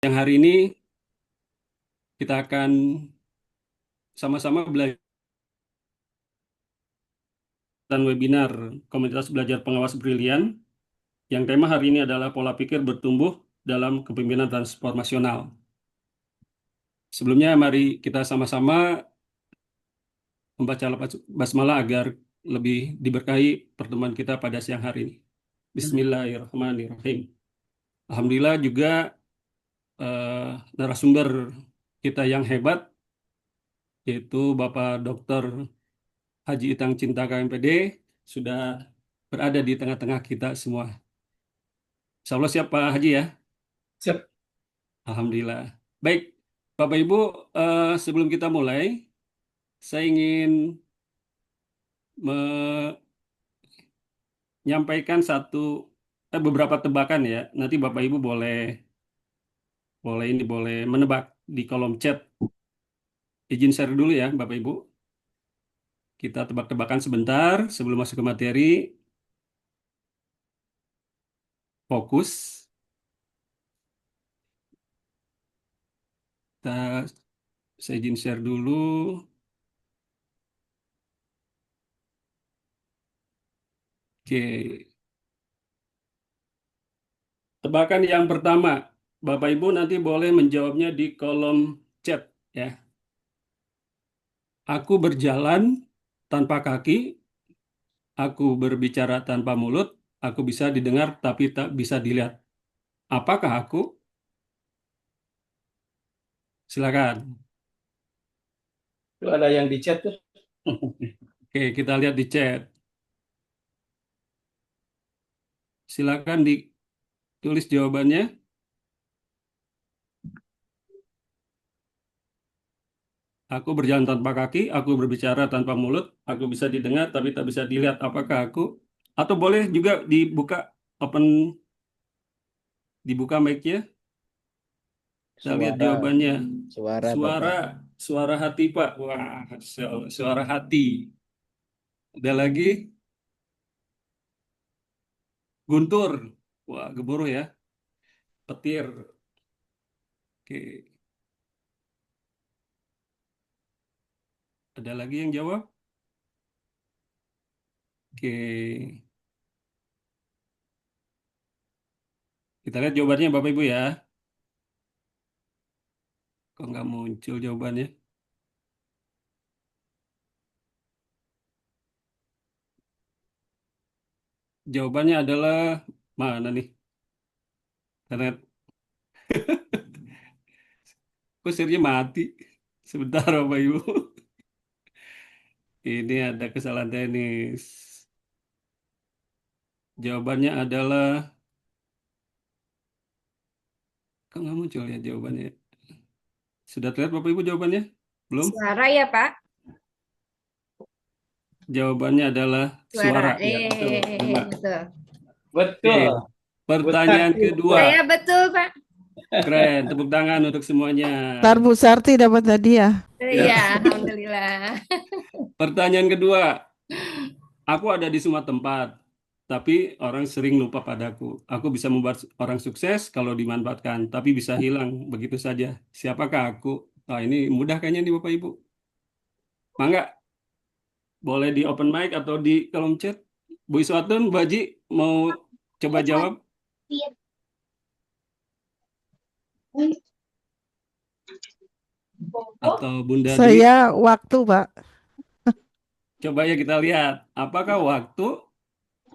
Yang hari ini kita akan sama-sama belajar dan webinar Komunitas Belajar Pengawas Brilian yang tema hari ini adalah pola pikir bertumbuh dalam kepemimpinan transformasional. Sebelumnya mari kita sama-sama membaca lafaz basmalah agar lebih diberkahi pertemuan kita pada siang hari ini. Bismillahirrahmanirrahim. Alhamdulillah juga eh, narasumber kita yang hebat yaitu Bapak Dr. Haji Itang Cinta KMPD sudah berada di tengah-tengah kita semua. Insya Allah siap Pak Haji ya. Siap. Alhamdulillah. Baik, Bapak Ibu, sebelum kita mulai, saya ingin menyampaikan beberapa tebakan ya. Nanti Bapak Ibu boleh boleh menebak di kolom chat. Izin share dulu ya, Bapak Ibu. Kita tebak-tebakan sebentar sebelum masuk ke materi. Fokus. Kita, saya izin share dulu. Oke. Tebakan yang pertama, Bapak Ibu nanti boleh menjawabnya di kolom chat ya. Aku berjalan tanpa kaki, aku berbicara tanpa mulut, aku bisa didengar tapi tak bisa dilihat. Apakah aku? Silakan. Itu ada yang di chat tuh. Oke, kita lihat di chat. Silakan ditulis jawabannya. Aku berjalan tanpa kaki, aku berbicara tanpa mulut, aku bisa didengar tapi tak bisa dilihat. Apakah aku? Atau boleh juga dibuka mic-nya. Kita lihat Suara, jawabannya. suara Suara, Bapak. suara hati Pak. Wah, suara hati. Ada lagi, guntur. Wah, gemuruh ya. Petir. Oke. Ada lagi yang jawab? Oke. Kita lihat jawabannya Bapak Ibu ya. Kok nggak muncul jawabannya? Jawabannya adalah mana nih? Internet. Kok serinya mati? Sebentar Bapak Ibu. Ini ada kesalahan teknis. Jawabannya adalah, kok nggak muncul ya jawabannya? Sudah terlihat Bapak Ibu jawabannya? Belum? Suara ya, Pak? Jawabannya adalah Suara. suara. Ya, betul. Coba. Betul. Oke. Betul. Pertanyaan Betul. kedua. Saya betul, Pak. Keren. Tepuk tangan untuk semuanya. Ntar Bu Sarti dapat hadiah. Iya, Ya. alhamdulillah. Pertanyaan kedua. Aku ada di semua tempat, tapi orang sering lupa padaku. Aku bisa membuat orang sukses kalau dimanfaatkan, tapi bisa hilang begitu saja. Siapakah aku? Nah, ini mudah kayaknya nih Bapak Ibu. Mangga, boleh di open mic atau di kolom chat. Bu Iswatun, Bu Haji, mau coba jawab? Atau Bunda Dwi? Saya waktu, Pak. Coba ya kita lihat. Apakah waktu?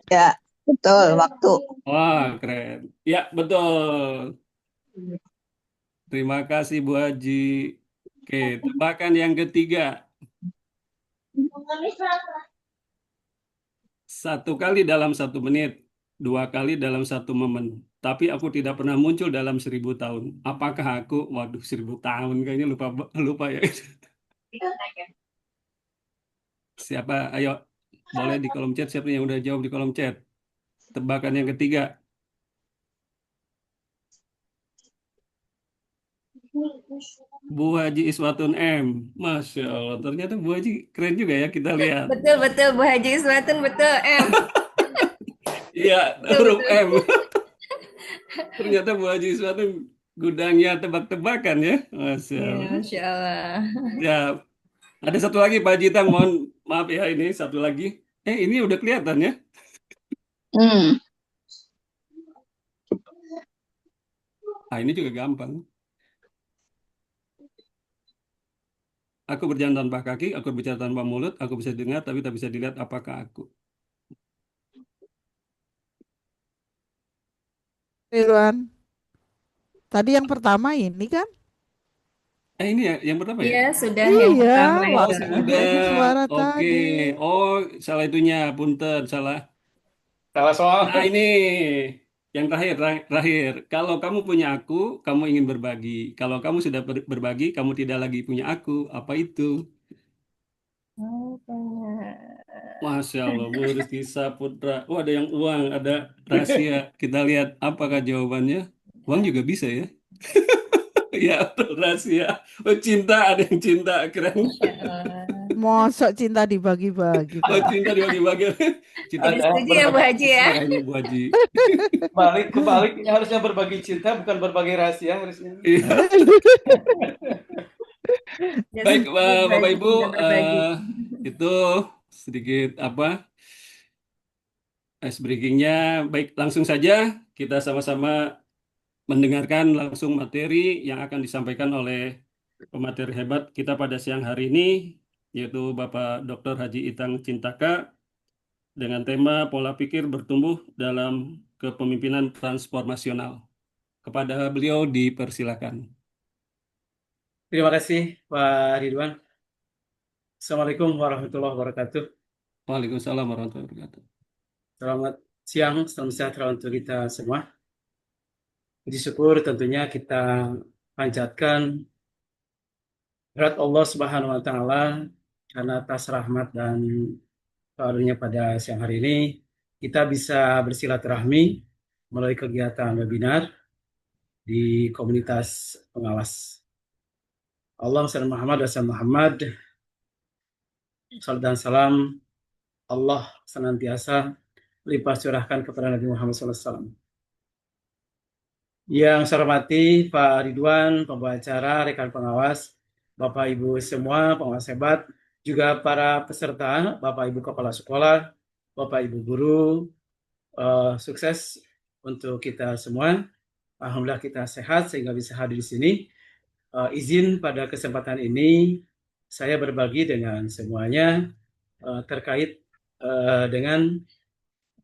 Ya, betul, waktu. Wah, keren. Ya, betul. Terima kasih Bu Haji. Oke, tebakan yang ketiga. Satu kali dalam 1 menit, 2 kali dalam 1 momen. Tapi aku tidak pernah muncul dalam 1000 tahun. Apakah aku? Waduh, 1000 tahun kayaknya lupa lupa ya. Siapa? Ayo, boleh di kolom chat siapa yang udah jawab di kolom chat. Tebakan yang ketiga. Bu Haji Iswatun M. Masya Allah, ternyata Bu Haji keren juga ya kita lihat. Betul, betul, Bu Haji Iswatun, betul, M. Iya, Betul, huruf betul. M. Ternyata Bu Haji Iswatun Gudangnya tebak-tebakan ya. Masya Ya, Allah. Masya Allah. Ya, ada satu lagi Pak Jitang, mohon maaf ya ini satu lagi. Ini udah kelihatan ya. Hmm. Ini juga gampang. Aku berjalan tanpa kaki, aku bicara tanpa mulut, aku bisa dengar tapi tak bisa dilihat apakah aku. Ridwan. Tadi yang pertama ini kan? Ini ya yang pertama ya? Iya, sudah yang Iya, pertama Oh, itu. sudah. waktu suara Oke. tadi. Oh, salah itunya, punten, salah. Salah soal. Nah, ini yang terakhir, terakhir. Kalau kamu punya aku, kamu ingin berbagi. Kalau kamu sudah berbagi, kamu tidak lagi punya aku. Apa itu? Apa? Masya Allah, Bu Rizky Saputra. Oh, ada yang uang, ada rahasia. Kita lihat apakah jawabannya. Uang juga bisa ya. Ya, betul, rahasia. Oh, cinta, ada yang cinta. Keren. Masya Allah. Mosok cinta dibagi-bagi, Oh, Pak. cinta dibagi-bagi. Cinta Tidak Ada setuju ya Bu berbagi Haji ya? makanya Bu Haji. kebaliknya harusnya berbagi cinta bukan berbagi rahasia harusnya. Iya. Tidak Baik, setuju Bu Bapak Haji Ibu, tidak berbagi. itu sedikit ice breakingnya. Baik, langsung saja kita sama-sama mendengarkan langsung materi yang akan disampaikan oleh pemateri hebat kita pada siang hari ini, yaitu Bapak Dr. Haji Itang Cintaka dengan tema pola pikir bertumbuh dalam kepemimpinan transformasional. Kepada beliau dipersilakan. Terima kasih Pak Ridwan. Assalamualaikum warahmatullahi wabarakatuh. Waalaikumsalam warahmatullahi wabarakatuh. Selamat siang, salam sejahtera untuk kita semua. Puji syukur tentunya kita panjatkan berat Allah Subhanahu wa taala karena atas rahmat dan karunia pada siang hari ini kita bisa bersilaturahmi melalui kegiatan webinar di komunitas pengawas. Allahumma shalli Muhammad wa sallam Muhammad. Salam dan salam Allah senantiasa limpah curahkan kepada Nabi Muhammad SAW. Yang saya hormati Pak Ridwan, pembawa acara, rekan pengawas, Bapak Ibu semua, pengawas hebat, juga para peserta, Bapak Ibu kepala sekolah, Bapak Ibu guru, sukses untuk kita semua. Alhamdulillah kita sehat sehingga bisa hadir di sini. Izin pada kesempatan ini saya berbagi dengan semuanya terkait dengan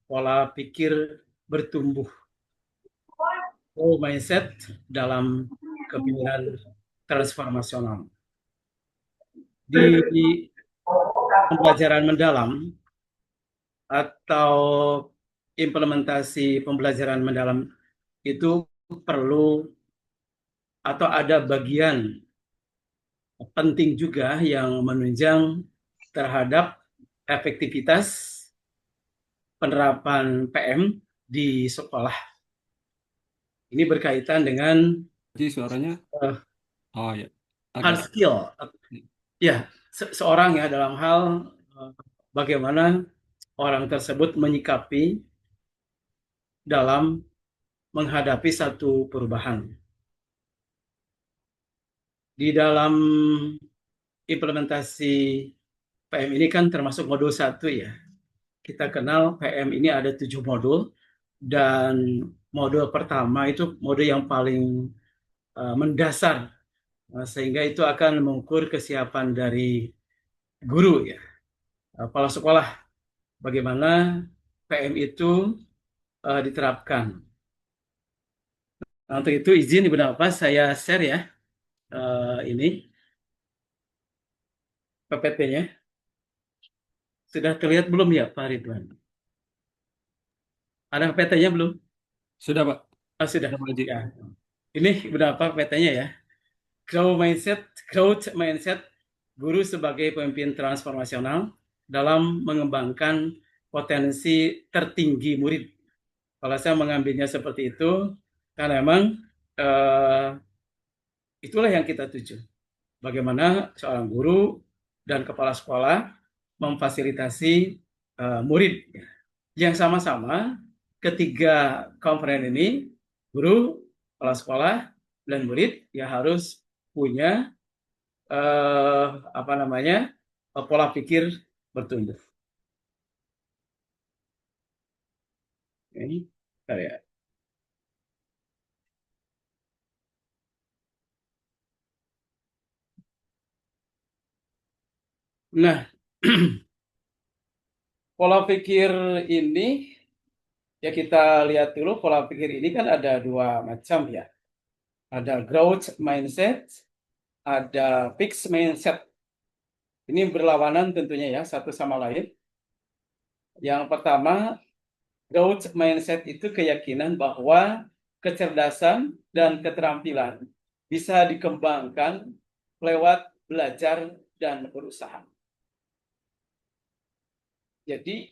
pola pikir bertumbuh, mindset dalam kepemimpinan transformasional. Di pembelajaran mendalam atau implementasi pembelajaran mendalam itu perlu atau ada bagian penting juga yang menunjang terhadap efektivitas penerapan PM di sekolah. Ini berkaitan dengan Jadi suaranya, oh ya, hard agak. skill. Ya, seorang ya dalam hal bagaimana orang tersebut menyikapi dalam menghadapi satu perubahan. Di dalam implementasi PM ini kan termasuk modul 1 ya. Kita kenal PM ini ada 7 modul dan modul pertama itu modul yang paling mendasar sehingga itu akan mengukur kesiapan dari guru ya, kepala sekolah, bagaimana PM itu diterapkan. Nah, untuk itu izin Ibu Nafas saya share ya ini PPT-nya. Sudah terlihat belum ya Pak Ridwan? Ada PPT-nya belum? Sudah, Pak. Sudah. Sudah, Pak Haji. Ya. Ini berapa PT-nya ya? Growth mindset guru sebagai pemimpin transformasional dalam mengembangkan potensi tertinggi murid. Kalau saya mengambilnya seperti itu, karena memang itulah yang kita tuju. Bagaimana seorang guru dan kepala sekolah memfasilitasi murid yang sama-sama ketiga komponen ini, guru, kepala sekolah, dan murid ya harus punya pola pikir bertumbuh. Ini ya. Nah, pola pikir ini ya kita lihat dulu, pola pikir ini kan ada dua macam ya. Ada growth mindset, ada fixed mindset. Ini berlawanan tentunya ya satu sama lain. Yang pertama, growth mindset itu keyakinan bahwa kecerdasan dan keterampilan bisa dikembangkan lewat belajar dan berusaha. Jadi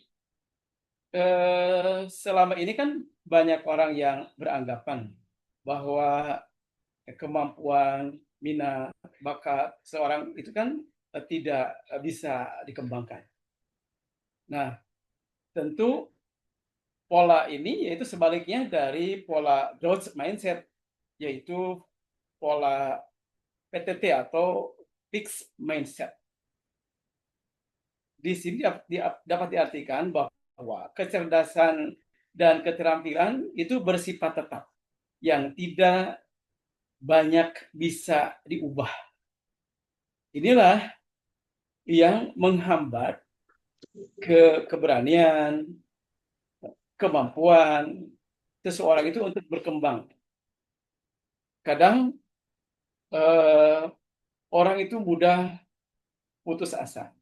selama ini kan banyak orang yang beranggapan bahwa kemampuan, minat, bakat seorang itu kan tidak bisa dikembangkan. Nah, tentu pola ini yaitu sebaliknya dari pola growth mindset, yaitu pola PTT atau fixed mindset. Di sini dapat diartikan bahwa kecerdasan dan keterampilan itu bersifat tetap, yang tidak banyak bisa diubah. Inilah yang menghambat keberanian, kemampuan seseorang itu untuk berkembang. Kadang orang itu mudah putus asa,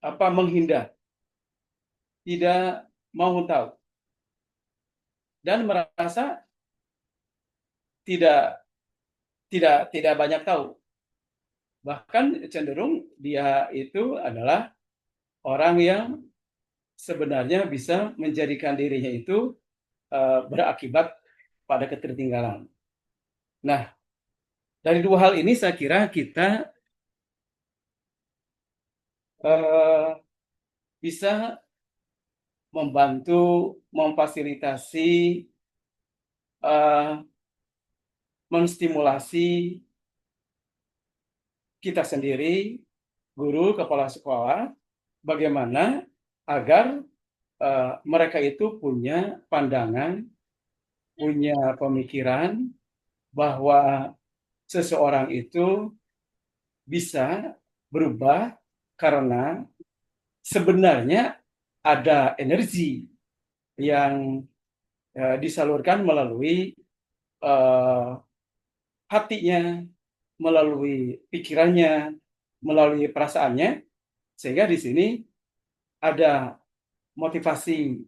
menghindar, tidak mau tahu, dan merasa tidak banyak tahu. Bahkan cenderung dia itu adalah orang yang sebenarnya bisa menjadikan dirinya itu berakibat pada ketertinggalan. Nah, dari dua hal ini saya kira kita bisa membantu, memfasilitasi, menstimulasi kita sendiri, guru, kepala sekolah, bagaimana agar mereka itu punya pandangan, punya pemikiran bahwa seseorang itu bisa berubah karena sebenarnya ada energi yang disalurkan melalui hatinya, melalui pikirannya, melalui perasaannya, sehingga di sini ada motivasi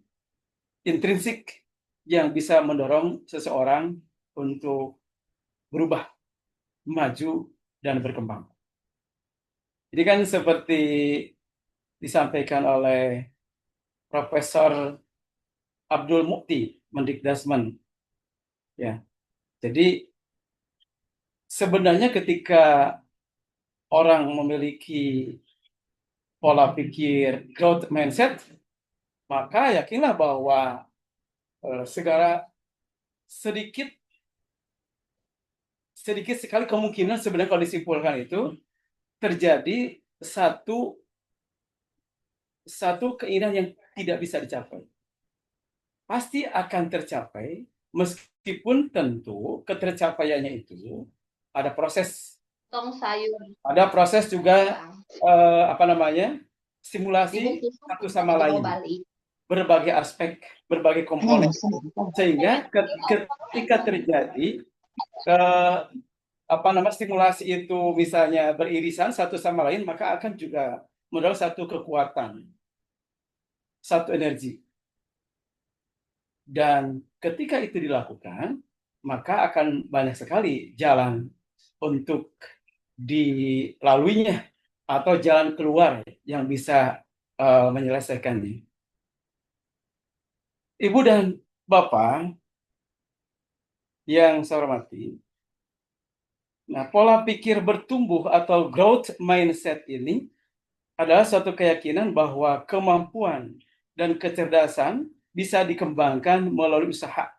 intrinsik yang bisa mendorong seseorang untuk berubah, maju, dan berkembang. Jadi kan seperti disampaikan oleh Profesor Abdul Mukti Mendikdasmen, ya. Jadi sebenarnya ketika orang memiliki pola pikir growth mindset, maka yakinlah bahwa segala sedikit sekali kemungkinan sebenarnya kalau disimpulkan itu terjadi satu keinginan yang tidak bisa dicapai. Pasti akan tercapai, meskipun tentu ketercapaiannya itu ada proses. Ada proses juga stimulasi satu sama lain, berbagai aspek, berbagai komponen, sehingga ketika terjadi stimulasi itu misalnya beririsan satu sama lain, maka akan juga mendorong satu kekuatan, satu energi. Dan ketika itu dilakukan, maka akan banyak sekali jalan untuk dilaluinya atau jalan keluar yang bisa menyelesaikannya. Ibu dan Bapak yang saya hormati, nah, pola pikir bertumbuh atau growth mindset ini adalah suatu keyakinan bahwa kemampuan dan kecerdasan bisa dikembangkan melalui usaha,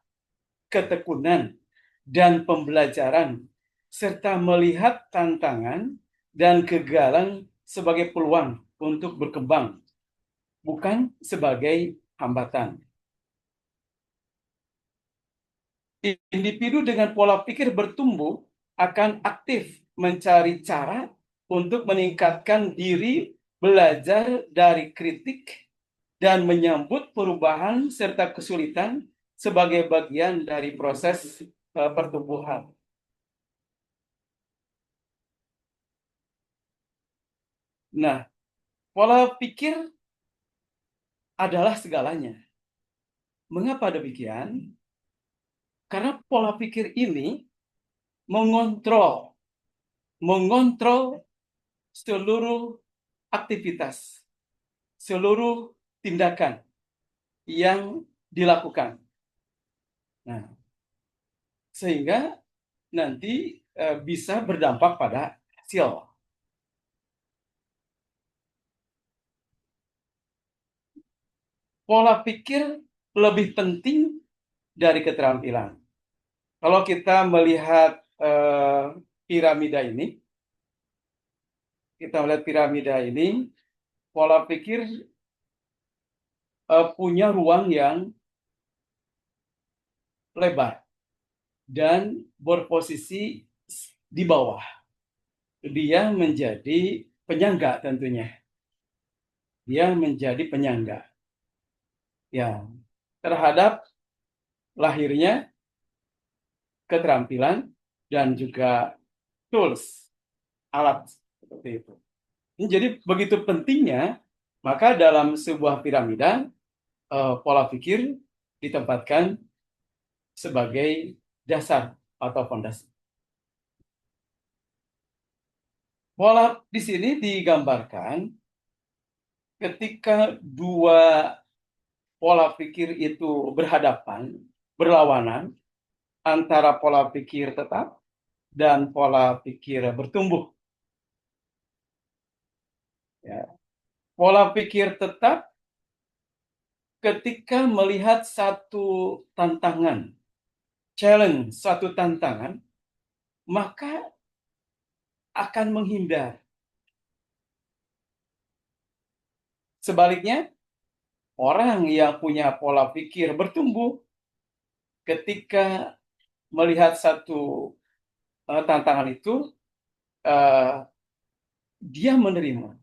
ketekunan, dan pembelajaran, serta melihat tantangan dan kegagalan sebagai peluang untuk berkembang, bukan sebagai hambatan. Individu dengan pola pikir bertumbuh akan aktif mencari cara untuk meningkatkan diri, belajar dari kritik, dan menyambut perubahan serta kesulitan sebagai bagian dari proses pertumbuhan. Nah, pola pikir adalah segalanya. Mengapa demikian? Karena pola pikir ini mengontrol seluruh aktivitas, seluruh tindakan yang dilakukan. Nah, sehingga nanti bisa berdampak pada hasil. Pola pikir lebih penting dari keterampilan. Kalau kita melihat piramida ini, pola pikir punya ruang yang lebar dan berposisi di bawah. Dia menjadi penyangga tentunya. Dia menjadi penyangga. Ya, terhadap lahirnya keterampilan dan juga tools, alat seperti itu. Jadi begitu pentingnya, maka dalam sebuah piramida pola pikir ditempatkan sebagai dasar atau fondasi. Pola di sini digambarkan ketika dua pola pikir itu berlawanan antara pola pikir tetap dan pola pikir bertumbuh. Ya. Pola pikir tetap ketika melihat satu tantangan, satu tantangan, maka akan menghindar. Sebaliknya, orang yang punya pola pikir bertumbuh ketika melihat satu tantangan itu, dia menerima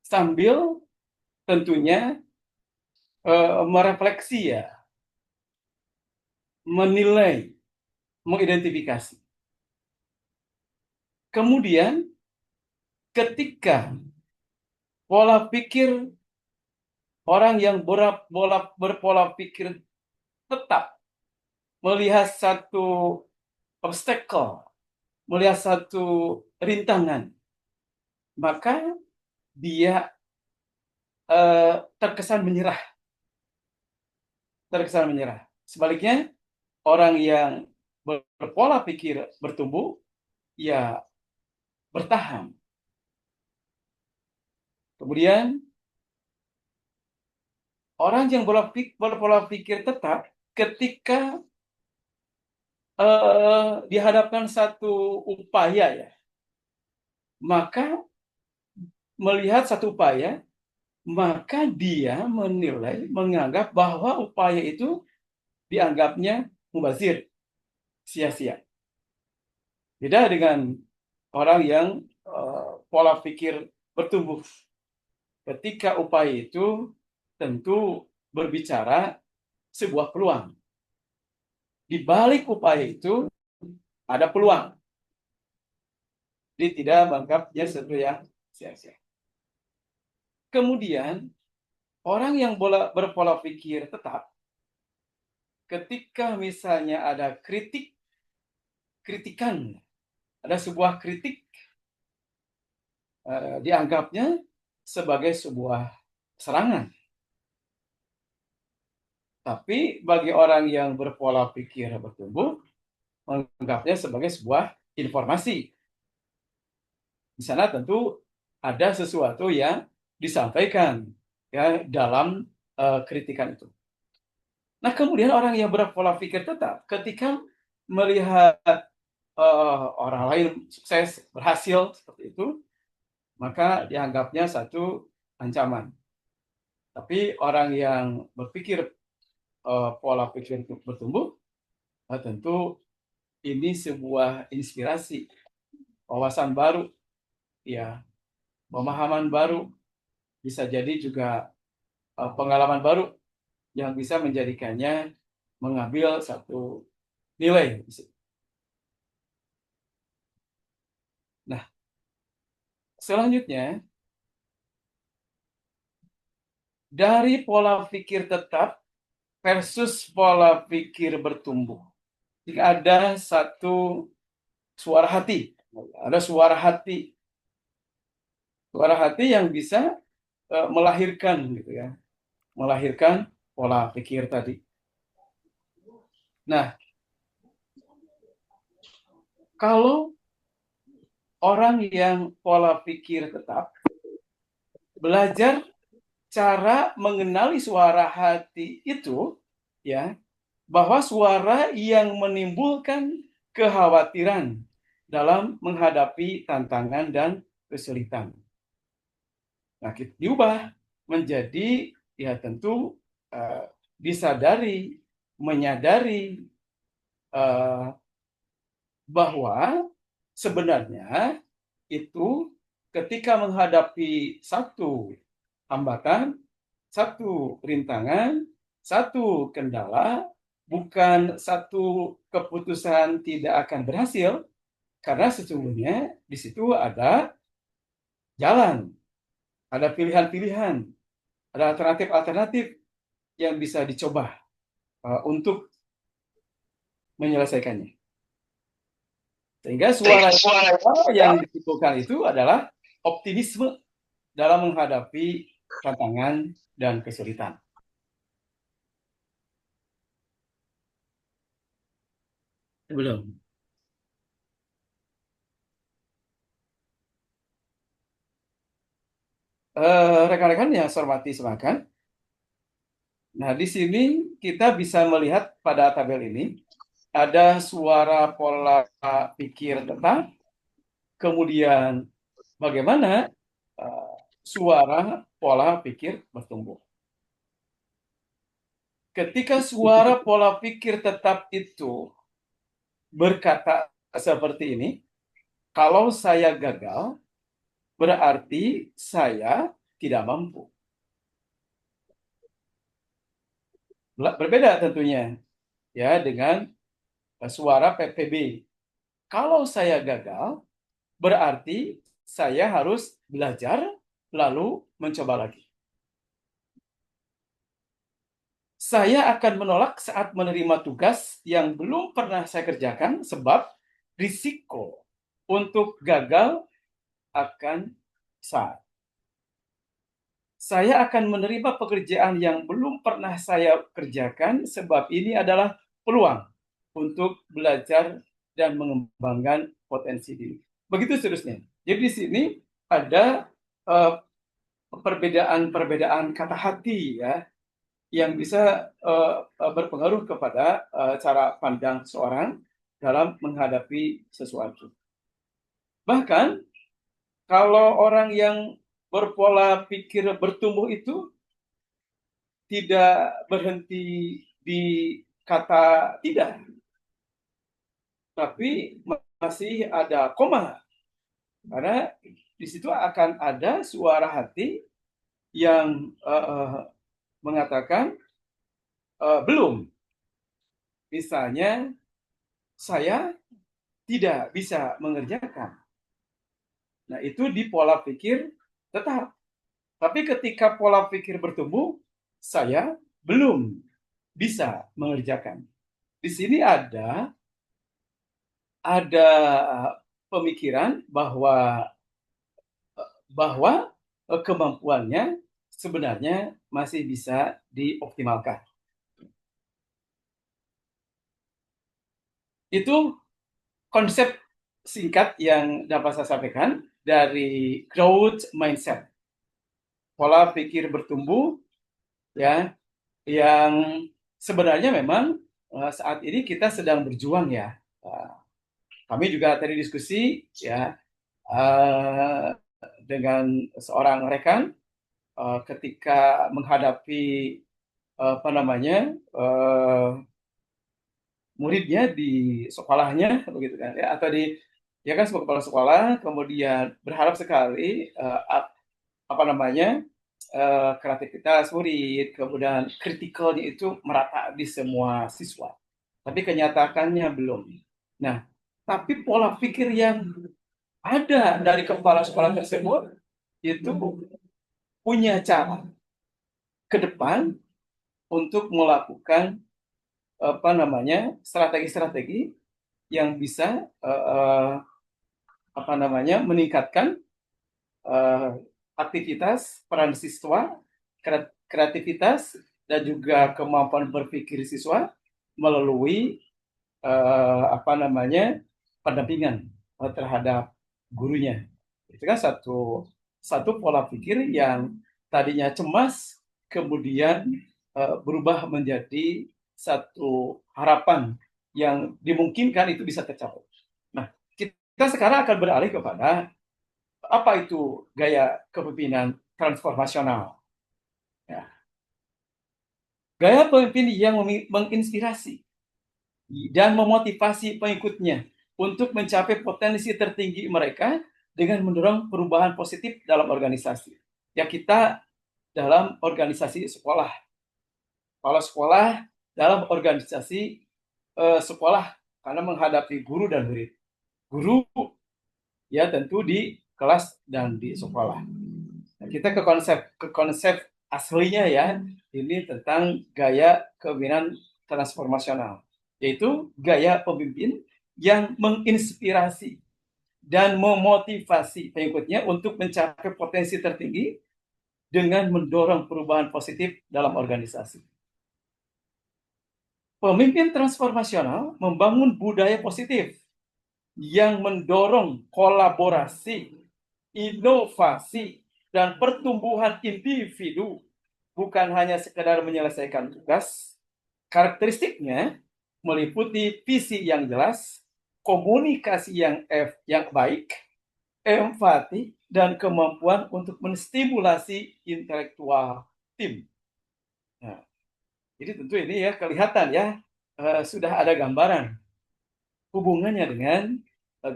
sambil tentunya merefleksi, ya, menilai, mengidentifikasi. Kemudian ketika pola pikir orang yang berpola pikir tetap melihat satu obstacle, melihat satu rintangan, maka dia terkesan menyerah. Sebaliknya, orang yang berpola pikir bertumbuh, ya bertahan. Kemudian, orang yang berpola pikir tetap ketika dihadapkan satu upaya, ya, maka melihat satu upaya, maka dia menganggap bahwa upaya itu dianggapnya mubazir, sia-sia. Beda dengan orang yang pola pikir bertumbuh. Ketika upaya itu tentu berbicara sebuah peluang. Di balik upaya itu ada peluang. Dia tidak menganggapnya sesuatu yang sia-sia. Kemudian, orang yang berpola pikir tetap, ketika misalnya ada kritikan, ada sebuah kritik, dianggapnya sebagai sebuah serangan. Tapi bagi orang yang berpola pikir bertumbuh, menganggapnya sebagai sebuah informasi. Di sana tentu ada sesuatu yang disampaikan, ya, dalam kritikan itu. Nah, kemudian orang yang berpola pikir tetap ketika melihat orang lain sukses, berhasil seperti itu, maka dianggapnya satu ancaman. Tapi orang yang berpikir pola pikir itu bertumbuh, tentu ini sebuah inspirasi, wawasan baru, ya, pemahaman baru, bisa jadi juga pengalaman baru yang bisa menjadikannya mengambil satu nilai. Nah, selanjutnya dari pola pikir tetap versus pola pikir bertumbuh. Jika ada satu suara hati, ada suara hati yang bisa melahirkan gitu ya, melahirkan pola pikir tadi. Nah, kalau orang yang pola pikir tetap belajar cara mengenali suara hati itu, ya, bahwa suara yang menimbulkan kekhawatiran dalam menghadapi tantangan dan kesulitan. Nah, diubah menjadi ya tentu disadari, menyadari bahwa sebenarnya itu ketika menghadapi satu hambatan, satu rintangan, satu kendala, bukan satu keputusan tidak akan berhasil, karena sesungguhnya di situ ada jalan, ada pilihan-pilihan, ada alternatif-alternatif yang bisa dicoba untuk menyelesaikannya. Sehingga suara yang ditimbulkan itu adalah optimisme dalam menghadapi tantangan dan kesulitan. Belum. Rekan-rekan yang saya hormati silakan. Nah, di sini kita bisa melihat pada tabel ini ada suara pola pikir tetap, kemudian bagaimana suara pola pikir bertumbuh. Ketika suara pola pikir tetap itu berkata seperti ini, kalau saya gagal, berarti saya tidak mampu. Berbeda tentunya ya dengan suara PPB. Kalau saya gagal, berarti saya harus belajar lalu mencoba lagi. Saya akan menolak saat menerima tugas yang belum pernah saya kerjakan sebab risiko untuk gagal akan besar. Saya akan menerima pekerjaan yang belum pernah saya kerjakan sebab ini adalah peluang untuk belajar dan mengembangkan potensi diri. Begitu seterusnya. Jadi di sini ada perbedaan kata hati ya, yang bisa berpengaruh kepada cara pandang seorang dalam menghadapi sesuatu. Bahkan kalau orang yang berpola pikir bertumbuh itu tidak berhenti di kata tidak, tapi masih ada koma, karena di situ akan ada suara hati yang mengatakan belum. Misalnya, saya tidak bisa mengerjakan. Nah, itu di pola pikir tetap. Tapi ketika pola pikir bertumbuh, saya belum bisa mengerjakan. Di sini ada pemikiran bahwa kemampuannya sebenarnya masih bisa dioptimalkan. Itu konsep singkat yang dapat saya sampaikan dari growth mindset. Pola pikir bertumbuh ya, yang sebenarnya memang saat ini kita sedang berjuang ya. Kami juga tadi diskusi ya dengan seorang rekan ketika menghadapi apa namanya muridnya di sekolahnya begitu kan ya, atau di ya kan sebagai kepala sekolah, kemudian berharap sekali apa namanya kreativitas murid, kemudian kritikalnya itu merata di semua siswa. Tapi kenyataannya belum. Nah, tapi pola pikir yang ada dari kepala sekolah tersebut itu punya cara ke depan untuk melakukan apa namanya strategi-strategi yang bisa apa namanya meningkatkan aktivitas peran siswa, kreativitas dan juga kemampuan berpikir siswa melalui apa namanya pendampingan terhadap gurunya. Itu kan satu pola pikir yang tadinya cemas kemudian berubah menjadi satu harapan yang dimungkinkan itu bisa tercapai. Nah, kita sekarang akan beralih kepada apa itu gaya kepemimpinan transformasional. Ya. Gaya pemimpin yang menginspirasi dan memotivasi pengikutnya untuk mencapai potensi tertinggi mereka dengan mendorong perubahan positif dalam organisasi. Ya, kita dalam organisasi sekolah, kepala sekolah dalam organisasi sekolah karena menghadapi guru dan murid. Guru ya tentu di kelas dan di sekolah. Nah, kita ke konsep aslinya ya, ini tentang gaya kepemimpinan transformasional, yaitu gaya pemimpin yang menginspirasi dan memotivasi pengikutnya untuk mencapai potensi tertinggi dengan mendorong perubahan positif dalam organisasi. Pemimpin transformasional membangun budaya positif yang mendorong kolaborasi, inovasi, dan pertumbuhan individu, bukan hanya sekedar menyelesaikan tugas. Karakteristiknya meliputi visi yang jelas, komunikasi yang baik, empati, dan kemampuan untuk menstimulasi intelektual tim. Nah, jadi tentu ini ya kelihatan ya sudah ada gambaran hubungannya dengan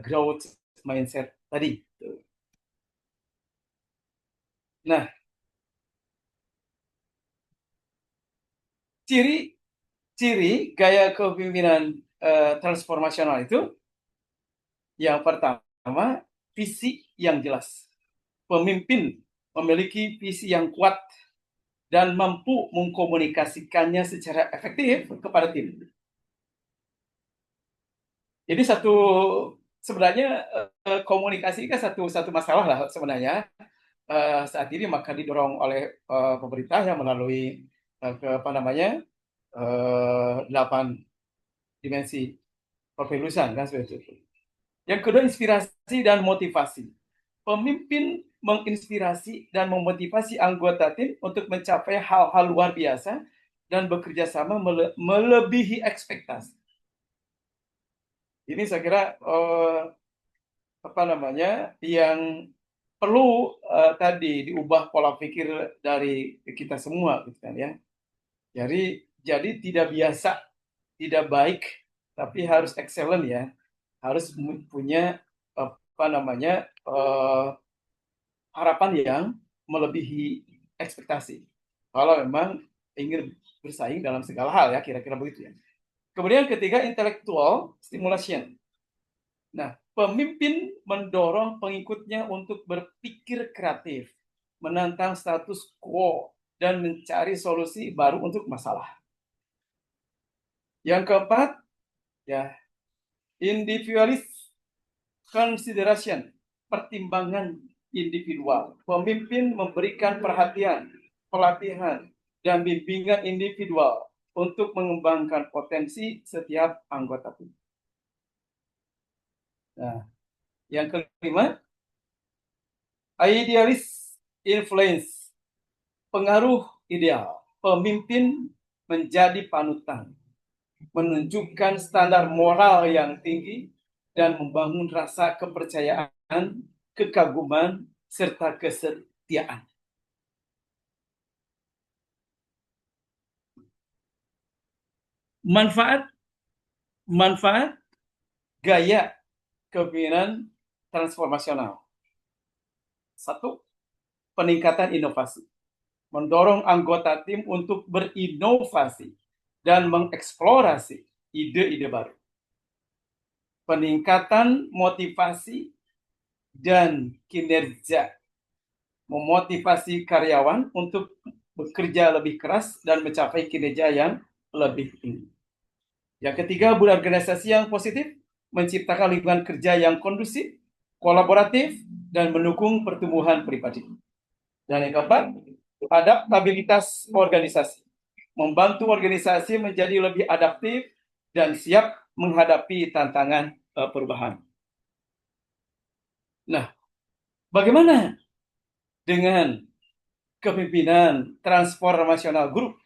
growth mindset tadi. Nah, ciri gaya kepemimpinan transformasional itu yang pertama, visi yang jelas. Pemimpin memiliki visi yang kuat dan mampu mengkomunikasikannya secara efektif kepada tim. Jadi sebenarnya komunikasi kan satu masalah lah sebenarnya saat ini, maka didorong oleh pemerintah yang melalui apa namanya 8 dimensi perpelusan kan seperti itu. Yang kedua, inspirasi dan motivasi. Pemimpin menginspirasi dan memotivasi anggota tim untuk mencapai hal-hal luar biasa dan bekerja sama melebihi ekspektasi. Ini saya kira apa namanya yang perlu tadi diubah pola pikir dari kita semua, gitu kan ya. Jadi tidak biasa, tidak baik, tapi harus excellent ya. Harus punya apa namanya harapan yang melebihi ekspektasi. Kalau memang ingin bersaing dalam segala hal ya, kira-kira begitu ya. Kemudian ketiga, intellectual stimulation. Nah, pemimpin mendorong pengikutnya untuk berpikir kreatif, menantang status quo, dan mencari solusi baru untuk masalah. Yang keempat, ya, individualist consideration, pertimbangan individual. Pemimpin memberikan perhatian, pelatihan, dan bimbingan individual untuk mengembangkan potensi setiap anggota tim. Nah, yang kelima, idealist influence, pengaruh ideal. Pemimpin menjadi panutan, menunjukkan standar moral yang tinggi, dan membangun rasa kepercayaan, kekaguman, serta kesetiaan. Manfaat gaya kepemimpinan transformasional. 1. Peningkatan inovasi. Mendorong anggota tim untuk berinovasi dan mengeksplorasi ide-ide baru. Peningkatan motivasi dan kinerja. Memotivasi karyawan untuk bekerja lebih keras dan mencapai kinerja yang lebih tinggi. Yang ketiga, berorganisasi yang positif, menciptakan lingkungan kerja yang kondusif, kolaboratif, dan mendukung pertumbuhan pribadi. Dan yang keempat, adaptabilitas organisasi, membantu organisasi menjadi lebih adaptif dan siap menghadapi tantangan perubahan. Nah, bagaimana dengan kepemimpinan transformasional guru?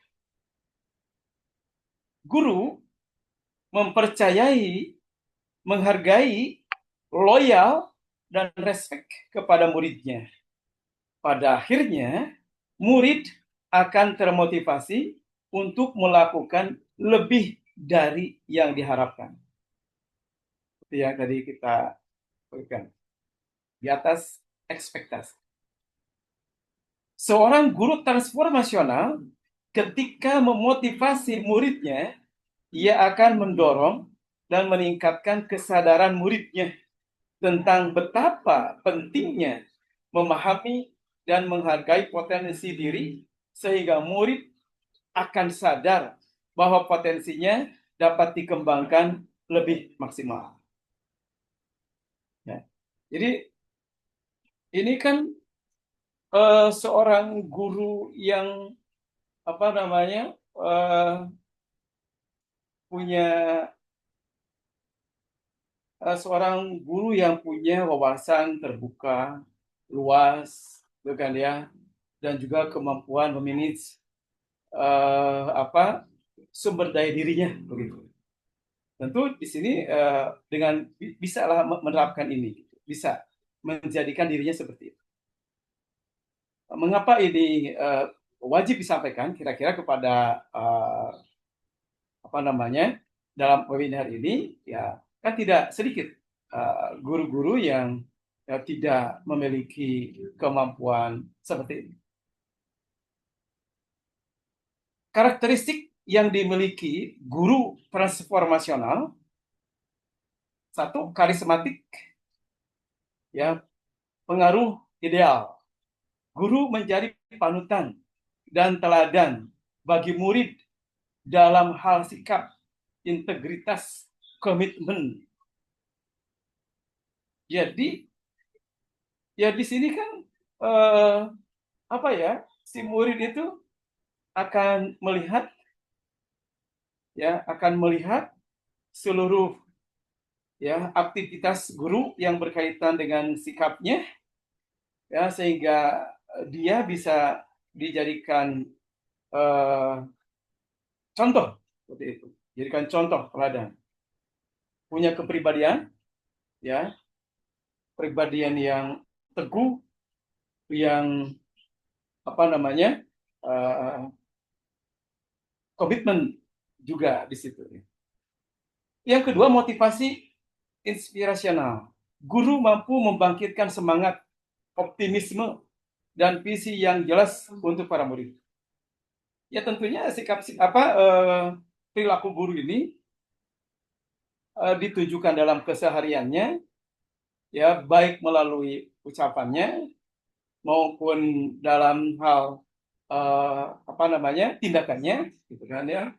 Guru mempercayai, menghargai, loyal, dan respek kepada muridnya. Pada akhirnya, murid akan termotivasi untuk melakukan lebih dari yang diharapkan. Seperti yang tadi kita berikan. Di atas ekspektasi. Seorang guru transformasional ketika memotivasi muridnya, ia akan mendorong dan meningkatkan kesadaran muridnya tentang betapa pentingnya memahami dan menghargai potensi diri, sehingga murid akan sadar bahwa potensinya dapat dikembangkan lebih maksimal. Ya. Jadi ini kan seorang guru yang punya seorang guru yang punya wawasan terbuka, luas, bukan ya, dan juga kemampuan memanage sumber daya dirinya, begitu. Tentu di sini dengan bisalah menerapkan ini, bisa menjadikan dirinya seperti itu. Mengapa ini wajib disampaikan kira-kira kepada dalam webinar ini, ya kan tidak sedikit guru-guru yang tidak memiliki kemampuan seperti ini. Karakteristik yang dimiliki guru transformasional: 1, karismatik, ya, pengaruh ideal. Guru menjadi panutan dan teladan bagi murid dalam hal sikap, integritas, komitmen. Jadi, ya di sini kan si murid itu akan melihat seluruh aktivitas guru yang berkaitan dengan sikapnya, ya, sehingga dia bisa dijadikan contoh seperti itu, jadikan contoh teladan. Punya kepribadian, ya, pribadian yang teguh, yang komitmen juga di situ. Yang kedua, motivasi inspirasional. Guru mampu membangkitkan semangat, optimisme, dan visi yang jelas untuk para murid. Ya tentunya perilaku guru ini ditujukan dalam kesehariannya, ya, baik melalui ucapannya maupun dalam hal tindakannya, gitu kan ya,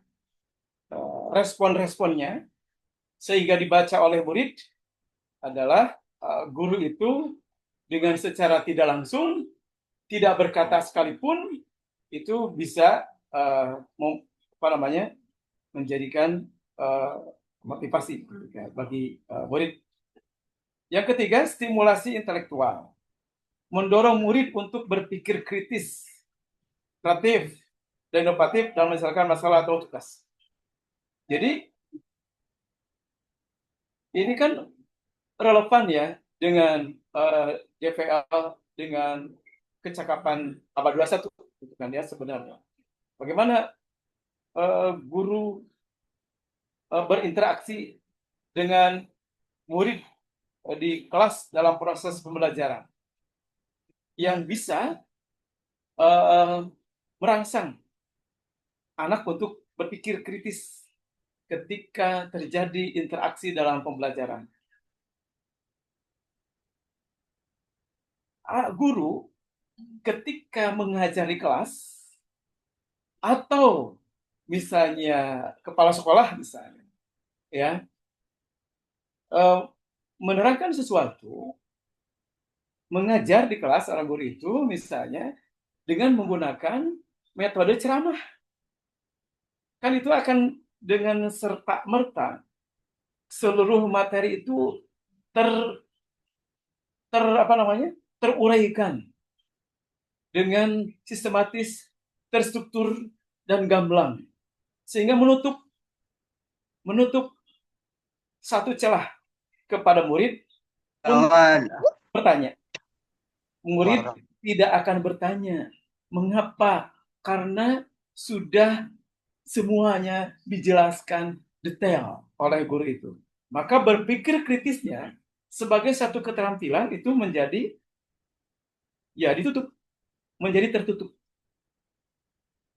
respon-responnya, sehingga dibaca oleh murid adalah guru itu dengan secara tidak langsung, tidak berkata sekalipun, itu bisa menjadikan motivasi bagi murid. Yang ketiga, stimulasi intelektual. Mendorong murid untuk berpikir kritis, kreatif, dan inovatif dalam menyelesaikan masalah atau tugas. Jadi ini kan relevan ya dengan JVL, dengan kecakapan abad 21 gitu kan ya sebenarnya. Bagaimana guru berinteraksi dengan murid di kelas dalam proses pembelajaran yang bisa merangsang anak untuk berpikir kritis ketika terjadi interaksi dalam pembelajaran. Guru ketika mengajar di kelas atau misalnya kepala sekolah misalnya ya menerangkan sesuatu, mengajar di kelas orang guru itu misalnya dengan menggunakan metode ceramah, kan itu akan dengan serta-merta seluruh materi itu teruraikan dengan sistematis, terstruktur dan gamblang, sehingga menutup satu celah kepada murid untuk bertanya. Murid tidak akan bertanya mengapa, karena sudah semuanya dijelaskan detail oleh guru itu. Maka berpikir kritisnya sebagai satu keterampilan itu menjadi ditutup, menjadi tertutup.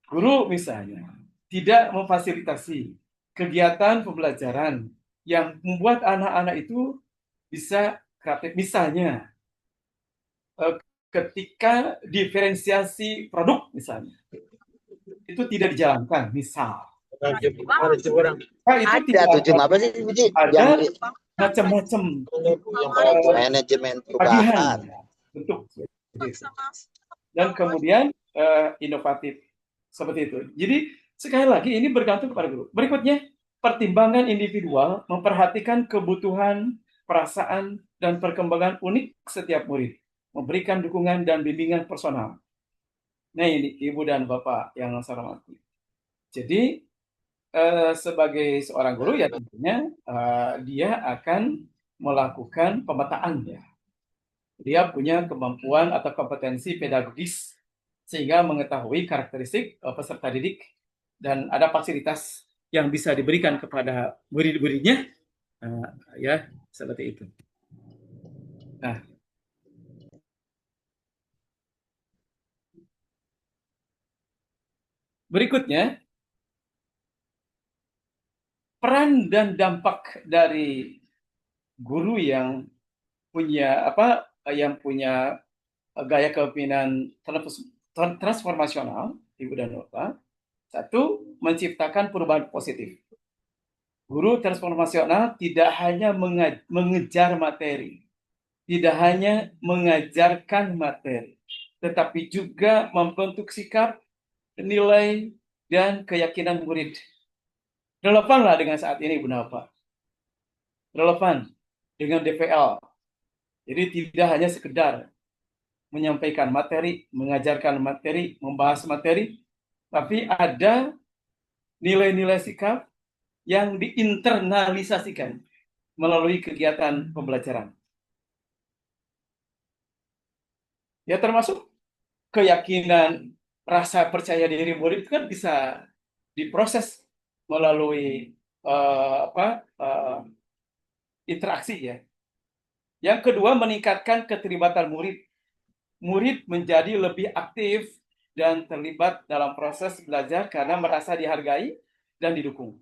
Guru misalnya tidak memfasilitasi kegiatan pembelajaran yang membuat anak-anak itu bisa kreatif. Misalnya ketika diferensiasi produk misalnya itu tidak dijalankan, misal itu apa sih ada macam-macam manajemen tagihan perubahan bentuk dan kemudian inovatif seperti itu. Jadi sekali lagi ini bergantung kepada guru. Berikutnya, pertimbangan individual memperhatikan kebutuhan, perasaan, dan perkembangan unik setiap murid, memberikan dukungan dan bimbingan personal. Nah ini Ibu dan Bapak yang saya hormati. Jadi sebagai seorang guru ya tentunya dia akan melakukan pemetaan ya. Dia punya kemampuan atau kompetensi pedagogis sehingga mengetahui karakteristik peserta didik dan ada fasilitas yang bisa diberikan kepada murid-muridnya ya seperti itu. Nah, berikutnya peran dan dampak dari guru yang punya gaya kepemimpinan transformasional, Ibu dan Bapak. Satu, menciptakan perubahan positif. Guru transformasional tidak hanya mengejar materi, tidak hanya mengajarkan materi, tetapi juga membentuk sikap, nilai, dan keyakinan murid. Relevanlah dengan saat ini, Ibu dan Bapak. Relevan dengan DPL. Jadi tidak hanya sekedar menyampaikan materi, mengajarkan materi, membahas materi, tapi ada nilai-nilai sikap yang diinternalisasikan melalui kegiatan pembelajaran. Ya termasuk keyakinan, rasa percaya diri murid kan bisa diproses melalui interaksi ya. Yang kedua, meningkatkan keterlibatan murid. Murid menjadi lebih aktif dan terlibat dalam proses belajar karena merasa dihargai dan didukung.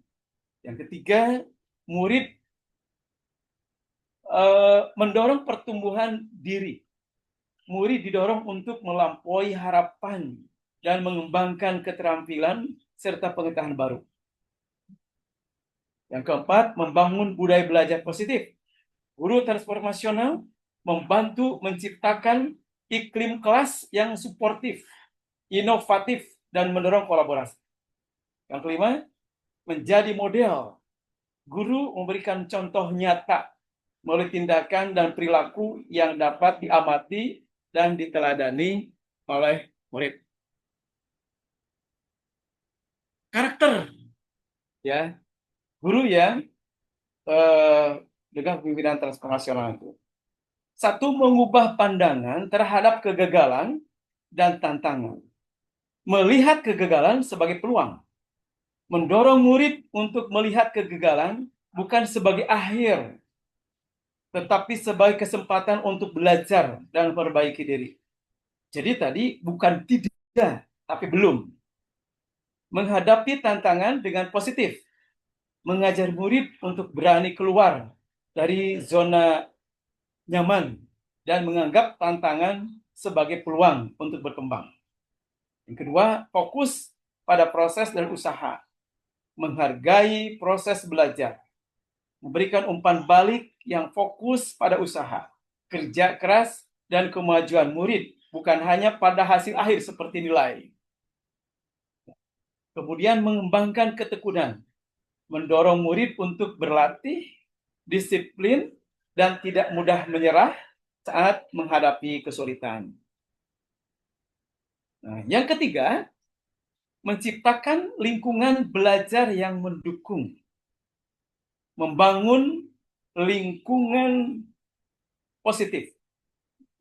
Yang ketiga, murid mendorong pertumbuhan diri. Murid didorong untuk melampaui harapan dan mengembangkan keterampilan serta pengetahuan baru. Yang keempat, membangun budaya belajar positif. Guru transformasional membantu menciptakan iklim kelas yang suportif, inovatif, dan mendorong kolaborasi. Yang kelima, menjadi model. Guru memberikan contoh nyata melalui tindakan dan perilaku yang dapat diamati dan diteladani oleh murid. karakter, ya, guru yang dengan pemimpinan transformasional itu. Satu, mengubah pandangan terhadap kegagalan dan tantangan. Melihat kegagalan sebagai peluang. Mendorong murid untuk melihat kegagalan bukan sebagai akhir, tetapi sebagai kesempatan untuk belajar dan memperbaiki diri. Jadi tadi bukan tidak, tapi belum. Menghadapi tantangan dengan positif. Mengajar murid untuk berani keluar dari zona nyaman dan menganggap tantangan sebagai peluang untuk berkembang. Yang kedua, fokus pada proses dan usaha. Menghargai proses belajar. Memberikan umpan balik yang fokus pada usaha, kerja keras, dan kemajuan murid, bukan hanya pada hasil akhir seperti nilai. Kemudian mengembangkan ketekunan, mendorong murid untuk berlatih, disiplin, dan tidak mudah menyerah saat menghadapi kesulitan. Nah, yang ketiga, menciptakan lingkungan belajar yang mendukung. Membangun lingkungan positif.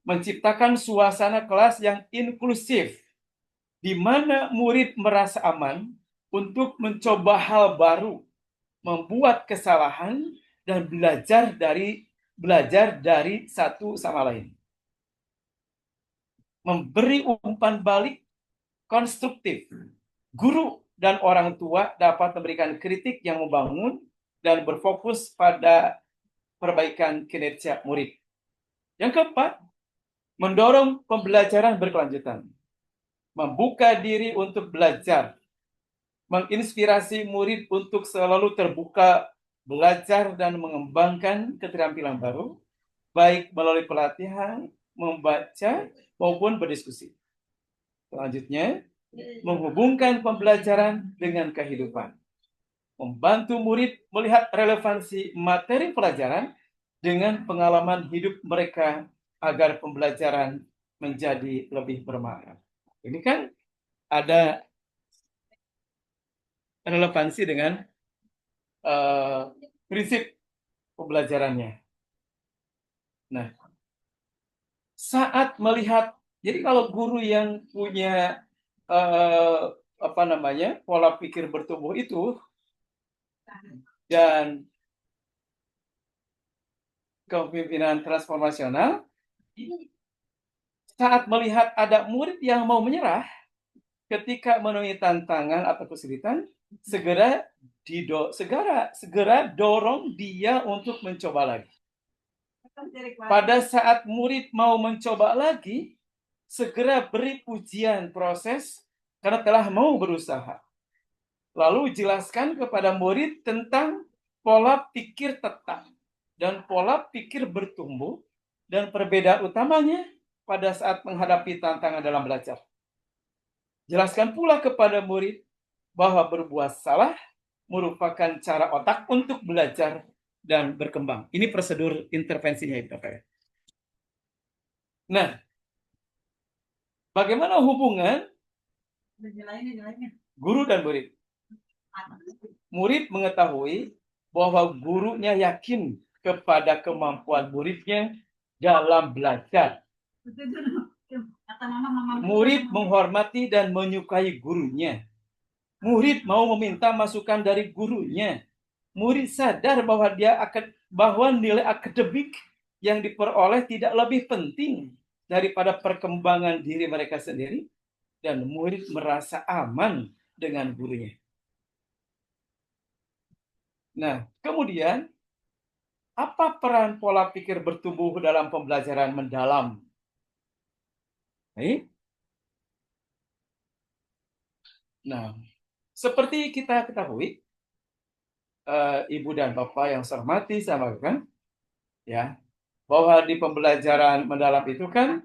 Menciptakan suasana kelas yang inklusif, di mana murid merasa aman untuk mencoba hal baru, membuat kesalahan, dan belajar dari satu sama lain. Memberi umpan balik konstruktif. Guru dan orang tua dapat memberikan kritik yang membangun dan berfokus pada perbaikan kinerja murid. Yang keempat, mendorong pembelajaran berkelanjutan. Membuka diri untuk belajar. Menginspirasi murid untuk selalu terbuka, belajar dan mengembangkan keterampilan baru, baik melalui pelatihan, membaca, maupun berdiskusi. Selanjutnya, menghubungkan pembelajaran dengan kehidupan. Membantu murid melihat relevansi materi pelajaran dengan pengalaman hidup mereka agar pembelajaran menjadi lebih bermakna. Ini kan ada relevansi dengan prinsip pembelajarannya. Nah, saat melihat, jadi kalau guru yang punya pola pikir bertumbuh itu dan kepemimpinan transformasional, saat melihat ada murid yang mau menyerah ketika menemui tantangan atau kesulitan, segera dorong dia untuk mencoba lagi. Pada saat murid mau mencoba lagi, segera beri pujian proses karena telah mau berusaha. Lalu jelaskan kepada murid tentang pola pikir tetap dan pola pikir bertumbuh dan perbedaan utamanya pada saat menghadapi tantangan dalam belajar. Jelaskan pula kepada murid bahwa berbuat salah merupakan cara otak untuk belajar dan berkembang. Ini prosedur intervensinya, Bapak. Nah, bagaimana hubungan guru dan murid? Murid mengetahui bahwa gurunya yakin kepada kemampuan muridnya dalam belajar. Murid menghormati dan menyukai gurunya. Murid mau meminta masukan dari gurunya. Murid sadar bahwa nilai akademik yang diperoleh tidak lebih penting daripada perkembangan diri mereka sendiri, dan murid merasa aman dengan gurunya. Nah, kemudian apa peran pola pikir bertumbuh dalam pembelajaran mendalam? Nah, seperti kita ketahui, Ibu dan Bapak yang saya hormati, saya mengatakan, ya, bahwa di pembelajaran mendalam itu kan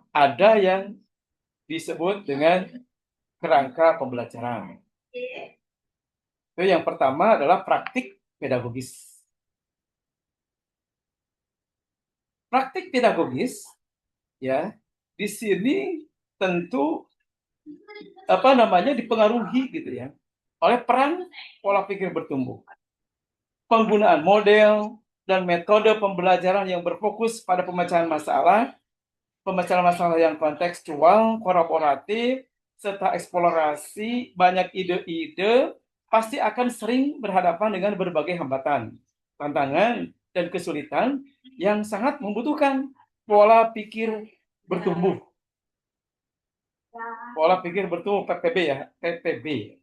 ada yang disebut dengan kerangka pembelajaran. Itu yang pertama adalah praktik pedagogis. Praktik pedagogis, ya, di sini tentu dipengaruhi gitu ya oleh peran pola pikir bertumbuh. Penggunaan model dan metode pembelajaran yang berfokus pada pemecahan masalah yang kontekstual, kolaboratif, serta eksplorasi banyak ide-ide pasti akan sering berhadapan dengan berbagai hambatan, tantangan, dan kesulitan yang sangat membutuhkan pola pikir bertumbuh. Pola pikir bertumbuh PPB ya, PPB.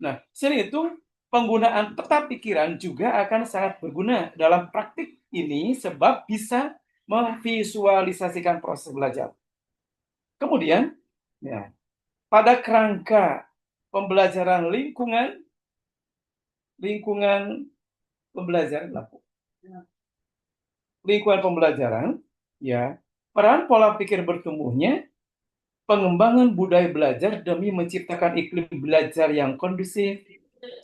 Nah, selain itu, penggunaan peta pikiran juga akan sangat berguna dalam praktik ini sebab bisa memvisualisasikan proses belajar. Kemudian, ya, pada kerangka pembelajaran lingkungan pembelajaran, ya, peran pola pikir bertumbuhnya pengembangan budaya belajar demi menciptakan iklim belajar yang kondusif,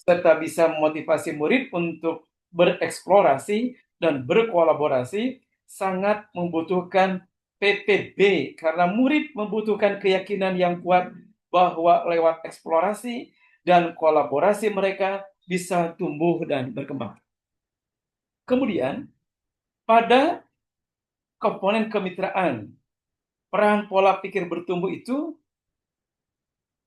serta bisa memotivasi murid untuk bereksplorasi dan berkolaborasi sangat membutuhkan PPB karena murid membutuhkan keyakinan yang kuat bahwa lewat eksplorasi dan kolaborasi mereka bisa tumbuh dan berkembang. Kemudian, pada komponen kemitraan, peran pola pikir bertumbuh itu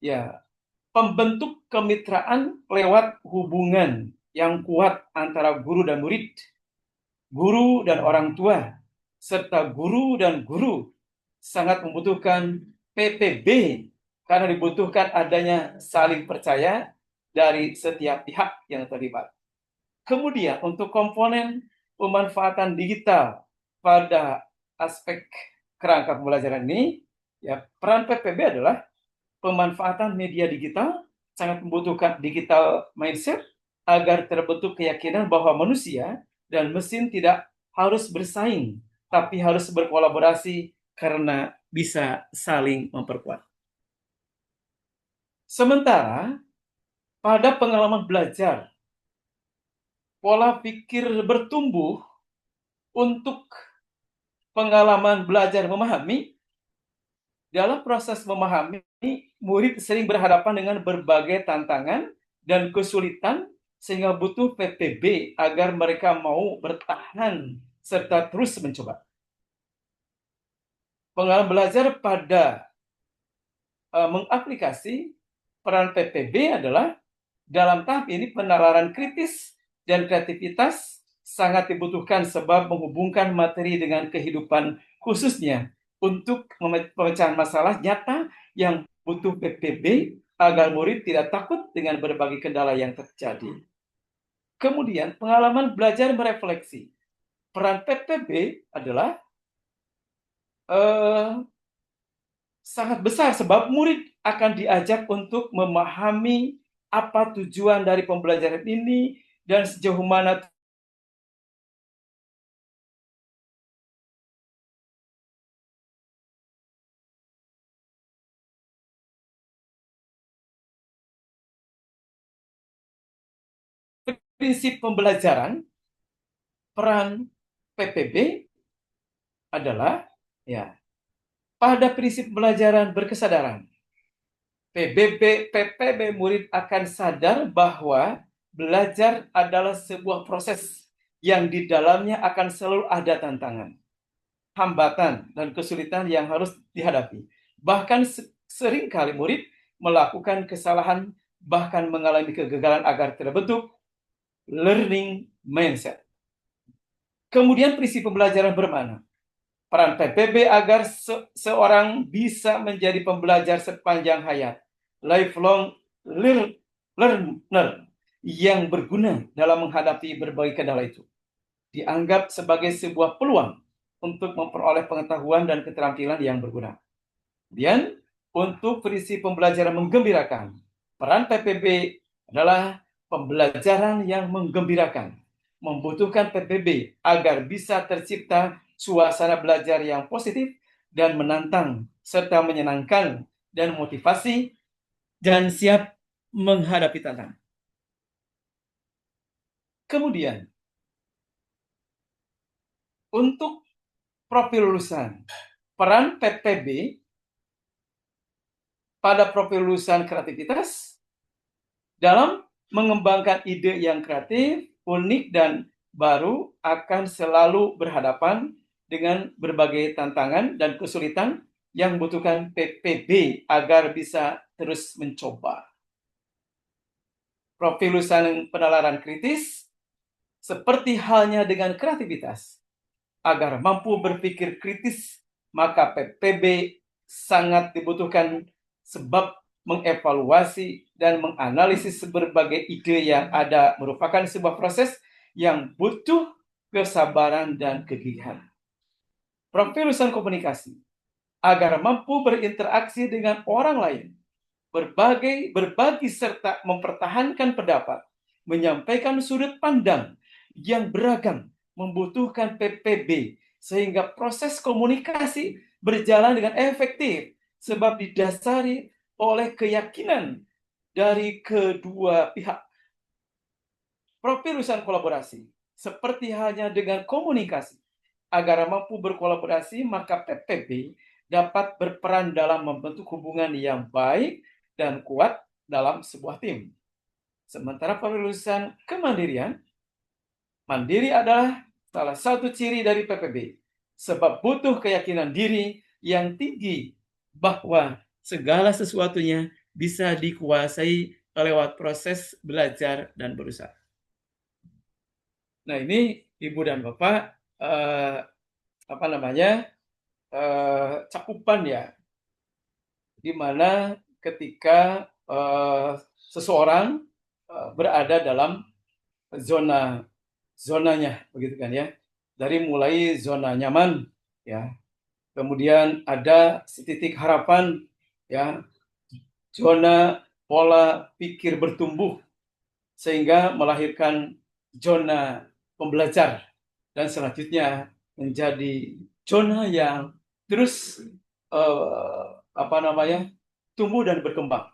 ya pembentuk kemitraan lewat hubungan yang kuat antara guru dan murid, guru dan orang tua, serta guru dan guru sangat membutuhkan PPB karena dibutuhkan adanya saling percaya dari setiap pihak yang terlibat. Kemudian untuk komponen pemanfaatan digital pada aspek kerangka pembelajaran ini, ya peran PPB adalah pemanfaatan media digital sangat membutuhkan digital mindset agar terbentuk keyakinan bahwa manusia dan mesin tidak harus bersaing, tapi harus berkolaborasi karena bisa saling memperkuat. Sementara pada pengalaman belajar, pola pikir bertumbuh untuk pengalaman belajar memahami. Dalam proses memahami, murid sering berhadapan dengan berbagai tantangan dan kesulitan sehingga butuh PPB agar mereka mau bertahan serta terus mencoba. Pengalaman belajar pada mengaplikasi peran PPB adalah dalam tahap ini penalaran kritis dan kreativitas sangat dibutuhkan sebab menghubungkan materi dengan kehidupan khususnya untuk pemecahan masalah nyata yang butuh PPB agar murid tidak takut dengan berbagai kendala yang terjadi. Kemudian pengalaman belajar merefleksi. Peran PPB adalah sangat besar sebab murid akan diajak untuk memahami apa tujuan dari pembelajaran ini dan sejauh mana prinsip pembelajaran. Peran PPB adalah ya pada prinsip pembelajaran berkesadaran. PPB murid akan sadar bahwa belajar adalah sebuah proses yang di dalamnya akan selalu ada tantangan, hambatan, dan kesulitan yang harus dihadapi. Bahkan seringkali murid melakukan kesalahan, bahkan mengalami kegagalan agar terbentuk learning mindset. Kemudian prinsip pembelajaran bermakna. Peran PPB agar seorang bisa menjadi pembelajar sepanjang hayat, lifelong learner yang berguna dalam menghadapi berbagai kendala itu. Dianggap sebagai sebuah peluang untuk memperoleh pengetahuan dan keterampilan yang berguna. Kemudian, untuk prinsip pembelajaran menggembirakan, peran PPB adalah pembelajaran yang menggembirakan, membutuhkan PPB agar bisa tercipta suasana belajar yang positif dan menantang, serta menyenangkan dan motivasi, dan siap menghadapi tantangan. Kemudian, untuk profil lulusan, peran PPB pada profil lulusan kreativitas dalam mengembangkan ide yang kreatif, unik, dan baru akan selalu berhadapan dengan berbagai tantangan dan kesulitan yang membutuhkan PPB agar bisa terus mencoba. Profil lulusan penalaran kritis seperti halnya dengan kreativitas. Agar mampu berpikir kritis, maka PPB sangat dibutuhkan sebab mengevaluasi dan menganalisis berbagai ide yang ada merupakan sebuah proses yang butuh kesabaran dan kegigihan. Profil lulusan komunikasi agar mampu berinteraksi dengan orang lain, berbagi serta mempertahankan pendapat, menyampaikan sudut pandang yang beragam, membutuhkan PPB sehingga proses komunikasi berjalan dengan efektif sebab didasari oleh keyakinan dari kedua pihak. Profil lulusan kolaborasi seperti halnya dengan komunikasi. Agar mampu berkolaborasi, maka PPB dapat berperan dalam membentuk hubungan yang baik dan kuat dalam sebuah tim. Sementara lulusan kemandirian, mandiri adalah salah satu ciri dari PPB, sebab butuh keyakinan diri yang tinggi bahwa segala sesuatunya bisa dikuasai lewat proses belajar dan berusaha. Nah, ini Ibu dan Bapak cakupan ya, di mana ketika seseorang berada dalam zonanya, begitu kan ya, dari mulai zona nyaman ya, kemudian ada titik harapan ya, zona pola pikir bertumbuh sehingga melahirkan zona pembelajar, dan selanjutnya menjadi zona yang terus tumbuh dan berkembang,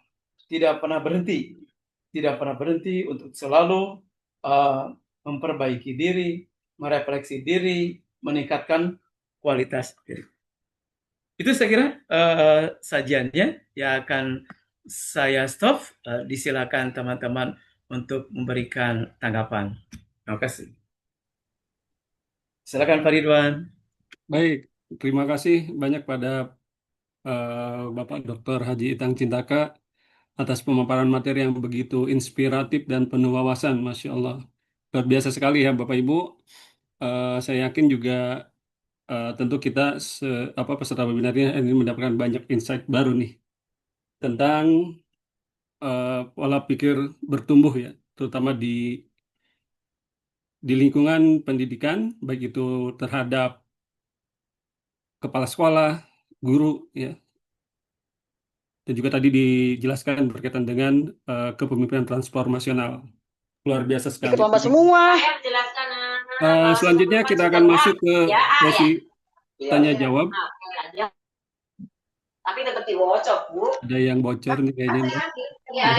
tidak pernah berhenti untuk selalu memperbaiki diri, merefleksi diri, meningkatkan kualitas diri. Itu saya kira sajiannya yang akan saya stop. Disilakan teman-teman untuk memberikan tanggapan. Terima kasih. Silakan Pak Ridwan. Baik, terima kasih banyak pada Bapak Dr. Haji Itang Cintaka atas pemaparan materi yang begitu inspiratif dan penuh wawasan, Masya Allah. Luar biasa sekali ya Bapak Ibu. Saya yakin juga tentu kita peserta webinarnya ini mendapatkan banyak insight baru nih tentang pola pikir bertumbuh ya, terutama di lingkungan pendidikan, baik itu terhadap kepala sekolah, guru ya, dan juga tadi dijelaskan berkaitan dengan kepemimpinan transformasional. Luar biasa sekali. Ikut lomba semua. Selanjutnya kita akan masuk ke sesi tanya jawab. Tapi tetap bocor, Bu. Ada yang bocor nih kayaknya. Ya,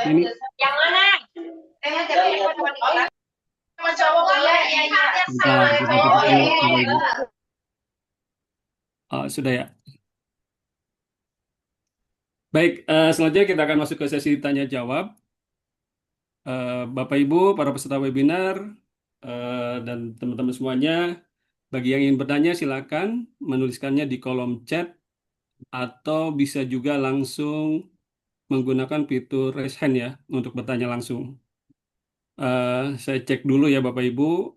Ini. Yang mana? Sudah ya. Baik, selanjutnya kita akan masuk ke sesi tanya jawab. Bapak Ibu, para peserta webinar, dan teman-teman semuanya, bagi yang ingin bertanya silakan menuliskannya di kolom chat atau bisa juga langsung menggunakan fitur raise hand ya untuk bertanya langsung. Saya cek dulu ya Bapak Ibu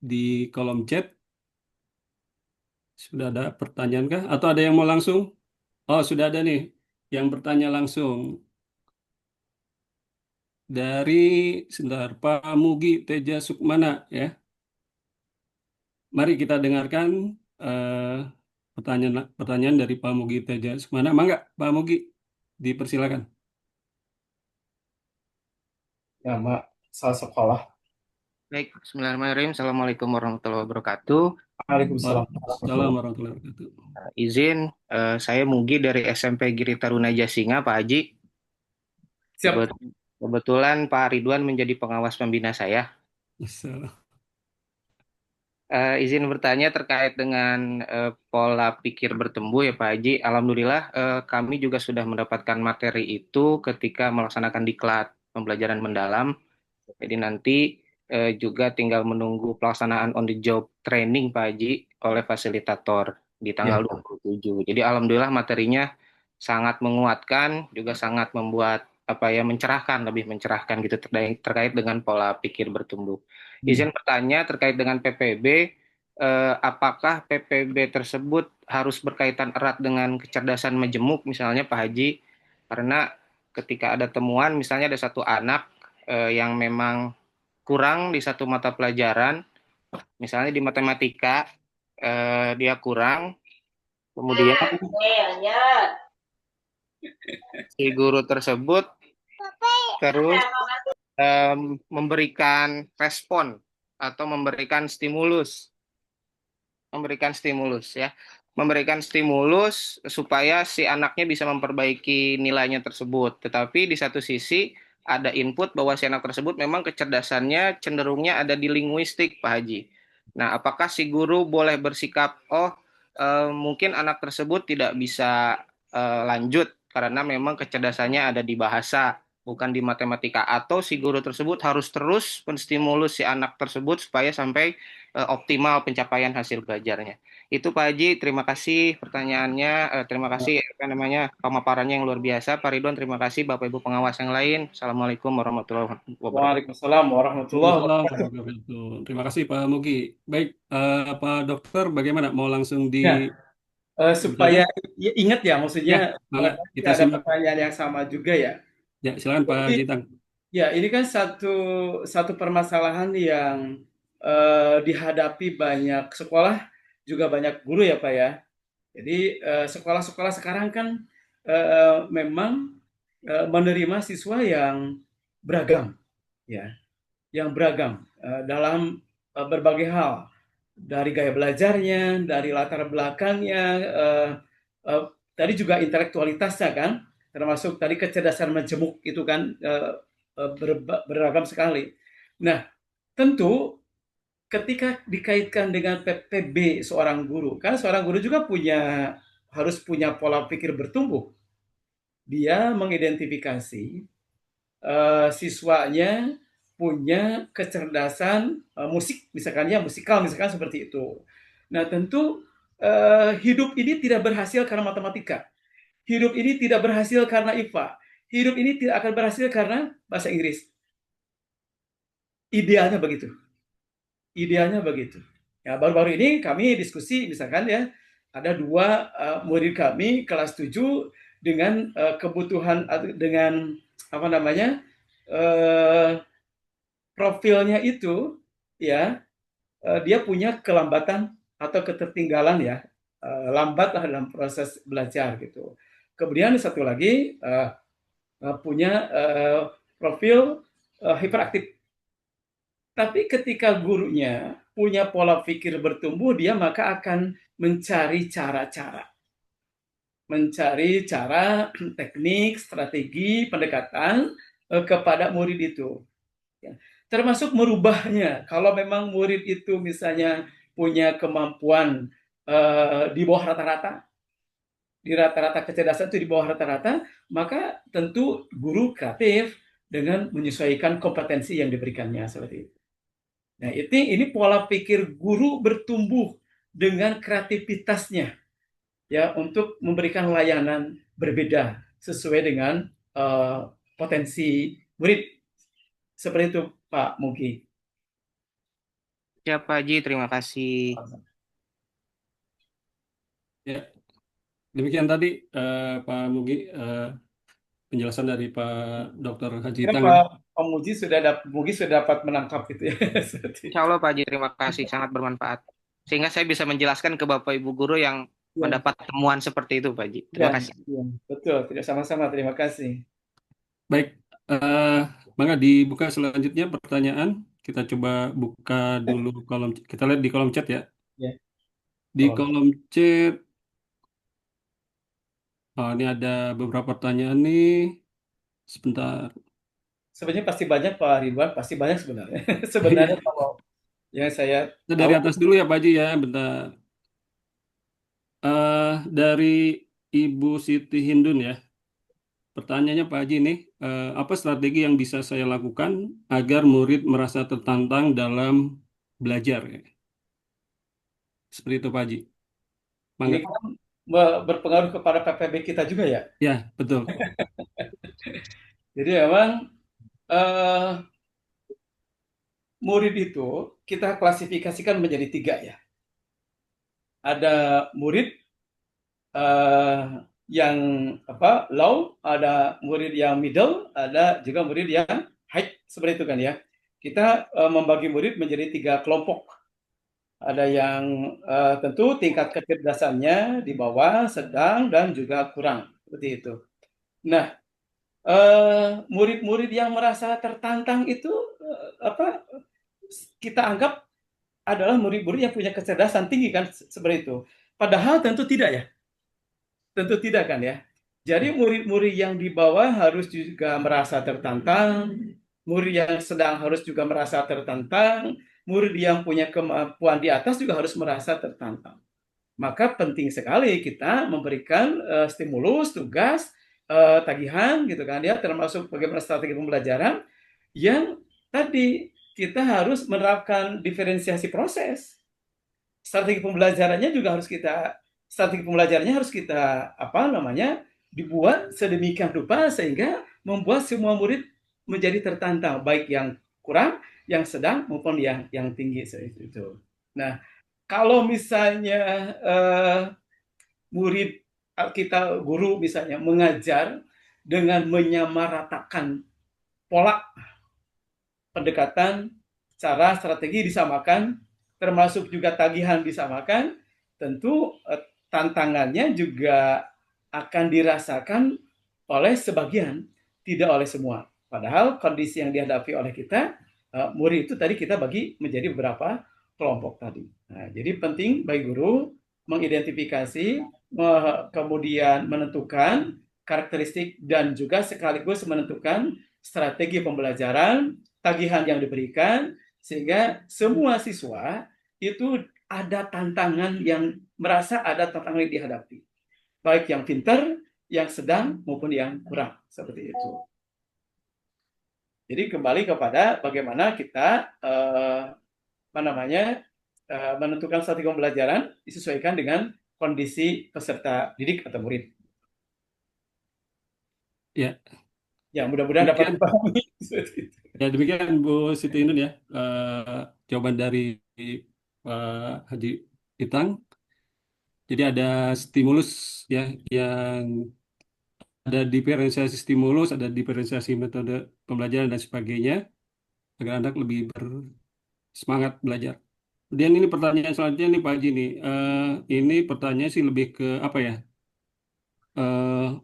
di kolom chat. Sudah ada pertanyaan kah? Atau ada yang mau langsung? Oh, sudah ada nih yang bertanya langsung. Dari sebentar, Pak Mugi Teja Sukmana ya. Mari kita dengarkan pertanyaan dari Pak Mugi Teja Sukmana. Mangga, Pak Mugi, dipersilakan. Ya, Mak, salah sekolah. Baik, bismillahirrahmanirrahim. Assalamualaikum warahmatullahi wabarakatuh. Waalaikumsalam. Assalamualaikum warahmatullahi wabarakatuh. Izin, saya Mugi dari SMP Giri Taruna Jasinga, Pak Haji. Siap. Kebetulan Pak Ridwan menjadi pengawas pembina saya. Izin bertanya terkait dengan pola pikir bertumbuh ya Pak Haji. Alhamdulillah kami juga sudah mendapatkan materi itu ketika melaksanakan diklat pembelajaran mendalam. Jadi nanti juga tinggal menunggu pelaksanaan on the job training Pak Haji oleh fasilitator di tanggal Ya. 27. Jadi alhamdulillah materinya sangat menguatkan, juga sangat membuat apa ya mencerahkan, lebih mencerahkan gitu terkait dengan pola pikir bertumbuh. Izin bertanya terkait dengan PPB, apakah PPB tersebut harus berkaitan erat dengan kecerdasan majemuk misalnya Pak Haji? Karena ketika ada temuan misalnya ada satu anak yang memang kurang di satu mata pelajaran, misalnya di matematika dia kurang, kemudian ya. si guru tersebut terus memberikan respon atau memberikan stimulus supaya si anaknya bisa memperbaiki nilainya tersebut. Tetapi di satu sisi ada input bahwa si anak tersebut memang kecerdasannya cenderungnya ada di linguistik, Pak Haji. Nah, apakah si guru boleh bersikap, mungkin anak tersebut tidak bisa lanjut karena memang kecerdasannya ada di bahasa, bukan di matematika, atau si guru tersebut harus terus menstimulus si anak tersebut supaya sampai optimal pencapaian hasil belajarnya. Itu Pak Haji, terima kasih pertanyaannya, terima kasih apa namanya pemaparannya yang luar biasa. Pak Ridwan, terima kasih Bapak Ibu pengawas yang lain. Assalamualaikum warahmatullahi wabarakatuh. Waalaikumsalam warahmatullahi Waalaikumsalam wabarakatuh. warahmatullahi wabarakatuh. Terima kasih Pak Mugi. Baik, Pak Dokter, bagaimana? Mau langsung Ya, saja? supaya ingat ya, maksudnya Ya, mangga barangkali kita ada simak. pertanyaan yang sama juga ya. Ya, silakan Pak Jadi, Jitang. ya, ini kan satu permasalahan yang dihadapi banyak sekolah, juga banyak guru ya Pak ya. Jadi sekolah-sekolah sekarang kan memang menerima siswa yang beragam, ya, yang beragam dalam berbagai hal, dari gaya belajarnya, dari latar belakangnya, uh, tadi juga intelektualitasnya kan, termasuk tadi kecerdasan majemuk itu kan beragam sekali. Nah, tentu ketika dikaitkan dengan PPB seorang guru, kan seorang guru juga harus punya pola pikir bertumbuh. Dia mengidentifikasi siswanya punya kecerdasan musik, misalkan ya musikal, misalkan seperti itu. Nah, tentu hidup ini tidak berhasil karena matematika. Hidup ini tidak berhasil karena IPA. Hidup ini tidak akan berhasil karena bahasa Inggris. Idealnya begitu. Idealnya begitu. Ya, baru-baru ini kami diskusi misalkan ya, ada dua murid kami kelas 7 dengan kebutuhan dengan apa namanya? Profilnya itu ya dia punya kelambatan atau ketertinggalan ya, lambat lah dalam proses belajar gitu. Kemudian satu lagi punya profil hiperaktif. Tapi ketika gurunya punya pola pikir bertumbuh, dia maka akan mencari cara-cara, teknik, strategi, pendekatan kepada murid itu. Ya. Termasuk merubahnya. Kalau memang murid itu misalnya punya kemampuan di bawah rata-rata, di rata-rata kecerdasan itu di bawah rata-rata, maka tentu guru kreatif dengan menyesuaikan kompetensi yang diberikannya seperti itu. Nah, ini pola pikir guru bertumbuh dengan kreativitasnya ya untuk memberikan layanan berbeda sesuai dengan potensi murid. Seperti itu Pak Mugi. Ya Pak Haji, terima kasih. Ya, demikian tadi Pak Mugi penjelasan dari Pak Dokter Haji Ya, Tang. Pak Mugi sudah dapat menangkap itu ya. Insya Allah Pak Haji, terima kasih, sangat bermanfaat. Sehingga saya bisa menjelaskan ke Bapak Ibu guru yang Ya, mendapat temuan seperti itu Pak Haji. ya, Terima kasih. ya, betul. Tidak sama-sama. Terima kasih. Baik, mangga dibuka selanjutnya pertanyaan. Kita coba buka dulu kolom. Kita lihat di kolom chat ya. Ya, Di tolong. kolom chat, ini ada beberapa pertanyaan nih. Sebentar. Sebenarnya pasti banyak Pak Ridwan, pasti banyak sebenarnya. Sebenarnya kalau Yang saya Kita dari tahu, atas dulu ya Pak Haji ya, bentar. Dari Ibu Siti Hindun ya. Pertanyaannya Pak Haji nih, apa strategi yang bisa saya lakukan agar murid merasa tertantang dalam belajar? Ya? Seperti itu Pak Haji. ini Mangga. kan berpengaruh kepada PPB kita juga ya. Ya, betul. Jadi memang eh, murid itu kita klasifikasikan menjadi tiga ya. Ada murid eh, yang low, ada murid yang middle, ada juga murid yang high, seperti itu kan ya. Kita membagi murid menjadi tiga kelompok. Ada yang tentu tingkat kecerdasannya di bawah, sedang, dan juga kurang, seperti itu. Nah, murid-murid yang merasa tertantang itu kita anggap adalah murid-murid yang punya kecerdasan tinggi kan, seperti itu. Padahal tentu tidak ya. Tentu tidak kan ya. Jadi murid-murid yang di bawah harus juga merasa tertantang, murid yang sedang harus juga merasa tertantang, murid yang punya kemampuan di atas juga harus merasa tertantang. Maka penting sekali kita memberikan stimulus, tugas, tagihan gitu kan ya, termasuk bagaimana strategi pembelajaran yang tadi kita harus menerapkan diferensiasi proses. Strategi pembelajarannya juga harus kita dibuat sedemikian rupa sehingga membuat semua murid menjadi tertantang, baik yang kurang, yang sedang maupun yang tinggi seperti itu. Nah, kalau misalnya murid kita, guru misalnya mengajar dengan menyamaratakan pola pendekatan, cara, strategi disamakan, termasuk juga tagihan disamakan, tentu tantangannya juga akan dirasakan oleh sebagian, tidak oleh semua. Padahal kondisi yang dihadapi oleh kita, murid itu tadi kita bagi menjadi beberapa kelompok tadi. Nah, jadi penting bagi guru mengidentifikasi, kemudian menentukan karakteristik dan juga sekaligus menentukan strategi pembelajaran, tagihan yang diberikan, sehingga semua siswa itu ada tantangan yang merasa ada tantangan yang dihadapi. Baik yang pintar, yang sedang, maupun yang kurang. Seperti itu. Jadi kembali kepada bagaimana kita menentukan strategi pembelajaran disesuaikan dengan kondisi peserta didik atau murid. Ya, Ya, mudah-mudahan dapat dipahami. ya demikian Bu Siti Indun ya. Jawaban dari Pak Haji Itang. Jadi ada stimulus ya yang ada diferensiasi stimulus, ada diferensiasi metode pembelajaran dan sebagainya agar anak lebih bersemangat belajar. Kemudian ini pertanyaan selanjutnya nih Pak Haji nih. Ini pertanyaan sih lebih ke apa ya?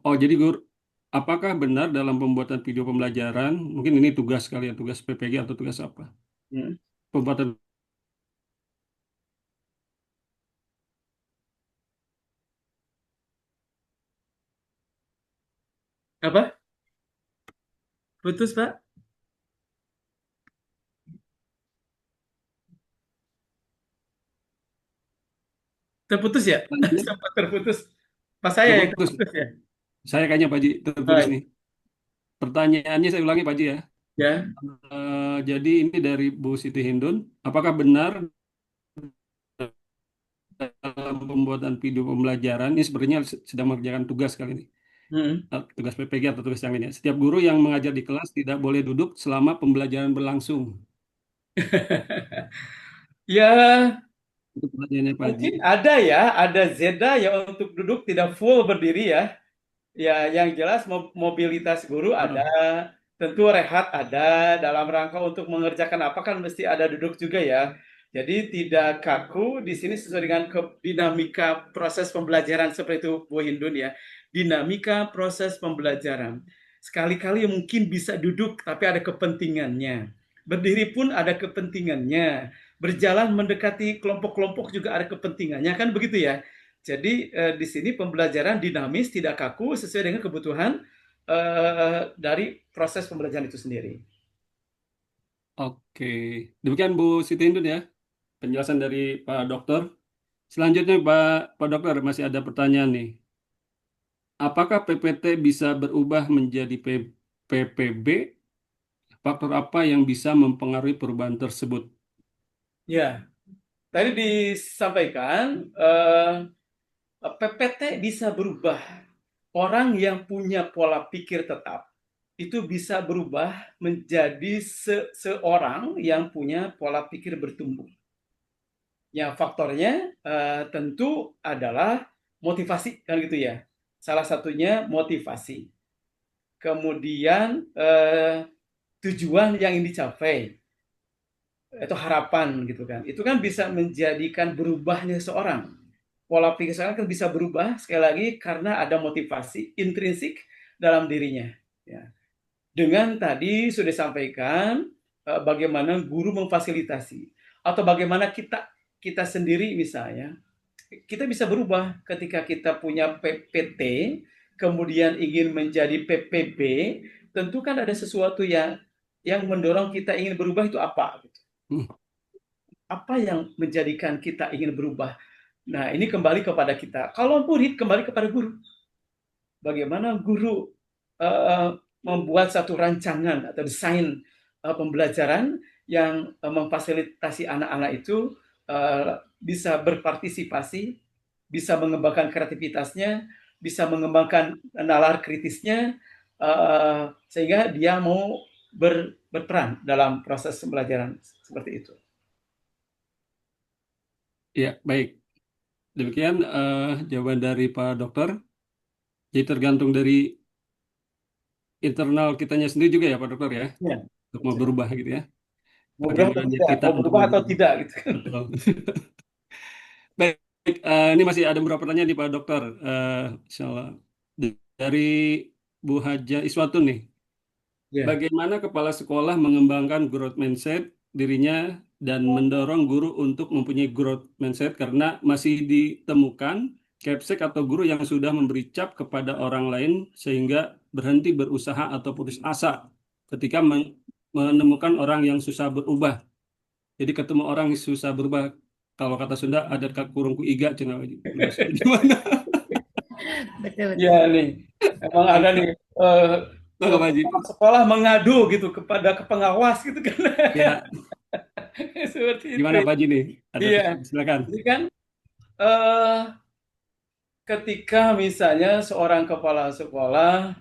Jadi Guru, apakah benar dalam pembuatan video pembelajaran, mungkin ini tugas kalian, tugas PPG atau tugas apa? Pembuatan Apa? Putus, Pak? Terputus ya? Sempat terputus. Pas saya yang terputus. terputus ya? Saya kayaknya Pak Haji terputus nih. Pertanyaannya saya ulangi Pak Haji ya. Ya. Jadi ini dari Bu Siti Hindun. Apakah benar dalam pembuatan video pembelajaran, ini sebenarnya sedang mengerjakan tugas kali ini, tugas PPG atau tugas yang lainnya. Setiap guru yang mengajar di kelas tidak boleh duduk selama pembelajaran berlangsung. Ya, Itu pertanyaannya Pak Haji. mungkin ada zeda ya untuk duduk tidak full berdiri ya. Ya, yang jelas mobilitas guru ada, tentu rehat ada, dalam rangka untuk mengerjakan apa kan mesti ada duduk juga ya. Jadi tidak kaku di sini sesuai dengan dinamika proses pembelajaran seperti itu Bu Hindun ya. Dinamika proses pembelajaran. Sekali-kali mungkin bisa duduk tapi ada kepentingannya. Berdiri pun ada kepentingannya. Berjalan mendekati kelompok-kelompok juga ada kepentingannya kan begitu ya. Jadi di sini pembelajaran dinamis, tidak kaku, sesuai dengan kebutuhan dari proses pembelajaran itu sendiri. Oke, demikian Bu Siti Hindun ya. penjelasan dari Pak Dokter. Selanjutnya Pak Dokter masih ada pertanyaan nih. Apakah PPT bisa berubah menjadi PPB? Faktor apa yang bisa mempengaruhi perubahan tersebut? Ya, tadi disampaikan PPT bisa berubah. Orang yang punya pola pikir tetap itu bisa berubah menjadi seorang yang punya pola pikir bertumbuh. Ya, faktornya tentu adalah motivasi, kan gitu ya. Salah satunya motivasi. Kemudian tujuan yang ingin dicapai, itu harapan gitu kan. Itu kan bisa menjadikan berubahnya seorang. Pola pikir seorang kan bisa berubah sekali lagi karena ada motivasi intrinsik dalam dirinya. Ya. Dengan tadi sudah disampaikan bagaimana guru memfasilitasi atau bagaimana kita sendiri misalnya kita bisa berubah ketika kita punya PPT kemudian ingin menjadi PPB, tentu kan ada sesuatu yang mendorong kita ingin berubah itu apa gitu. Apa yang menjadikan kita ingin berubah? Nah, ini kembali kepada kita. Kalau murid kembali kepada guru. Bagaimana guru membuat satu rancangan atau desain pembelajaran yang memfasilitasi anak-anak itu bisa berpartisipasi, bisa mengembangkan kreativitasnya, bisa mengembangkan nalar kritisnya, sehingga dia mau berperan dalam proses pembelajaran seperti itu. Ya, baik. Demikian jawaban dari Pak Dokter. Jadi tergantung dari internal kitanya sendiri juga ya Pak Dokter ya, Ya. untuk mau berubah gitu ya. Mau berubah atau tidak, mau berubah atau tidak gitu. Betul. Baik, ini masih ada beberapa pertanyaan nih Pak Dokter. Insyaallah. Dari Bu Haja Iswatun nih. Ya. Bagaimana kepala sekolah mengembangkan growth mindset dirinya dan mendorong guru untuk mempunyai growth mindset karena masih ditemukan capsek atau guru yang sudah memberi cap kepada orang lain sehingga berhenti berusaha atau putus asa ketika menemukan orang yang susah berubah. Jadi ketemu orang yang susah berubah, kalau kata Sunda ada kurung ku iga cina gimana? Betul, betul. Ya nih, emang ada nih sekolah mengadu gitu kepada pengawas gitu kan. Ya. Seperti Gimana itu. Pak Haji nih? Iya. Silakan. Jadi kan ketika misalnya seorang kepala sekolah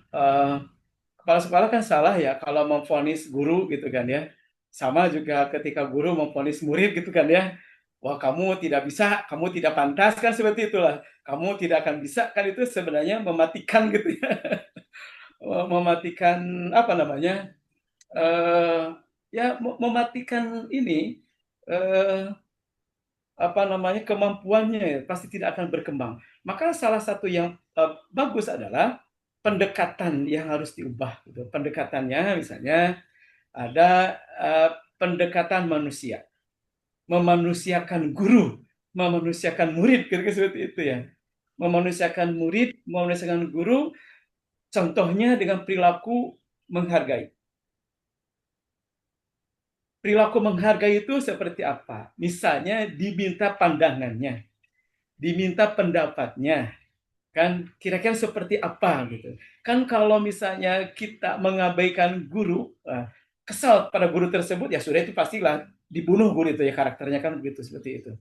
kan salah ya kalau memvonis guru gitu kan ya. Sama juga ketika guru memvonis murid gitu kan ya. Wah, kamu tidak bisa, kamu tidak pantas kan, seperti itulah. Kamu tidak akan bisa kan, itu sebenarnya mematikan gitu ya. Mematikan apa namanya? Ya mematikan ini apa namanya kemampuannya ya, pasti tidak akan berkembang. Maka salah satu yang bagus adalah pendekatan yang harus diubah. Gitu. Pendekatannya misalnya ada pendekatan manusia, memanusiakan guru, memanusiakan murid, kira-kira seperti itu ya. Memanusiakan murid, memanusiakan guru, contohnya dengan perilaku menghargai. Perilaku menghargai itu seperti apa? Misalnya diminta pandangannya, diminta pendapatnya, kan kira-kira seperti apa gitu. Kan kalau misalnya kita mengabaikan guru, kesal pada guru tersebut, ya sudah itu pastilah dibunuh guru itu ya, karakternya kan begitu, seperti itu.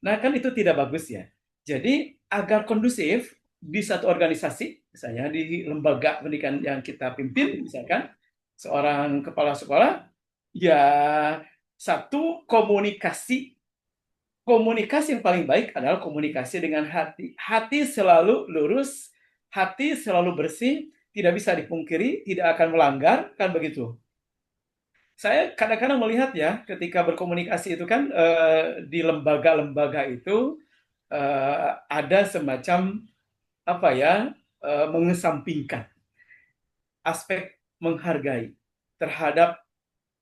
Nah kan itu tidak bagus ya. Jadi agar kondusif di satu organisasi, misalnya di lembaga pendidikan yang kita pimpin, misalkan seorang kepala sekolah, ya satu komunikasi yang paling baik adalah komunikasi dengan hati. Hati selalu lurus, hati selalu bersih, tidak bisa dipungkiri, tidak akan melanggar, kan begitu. Saya kadang-kadang melihat ya, ketika berkomunikasi itu kan di lembaga-lembaga itu ada semacam apa ya, mengesampingkan aspek menghargai terhadap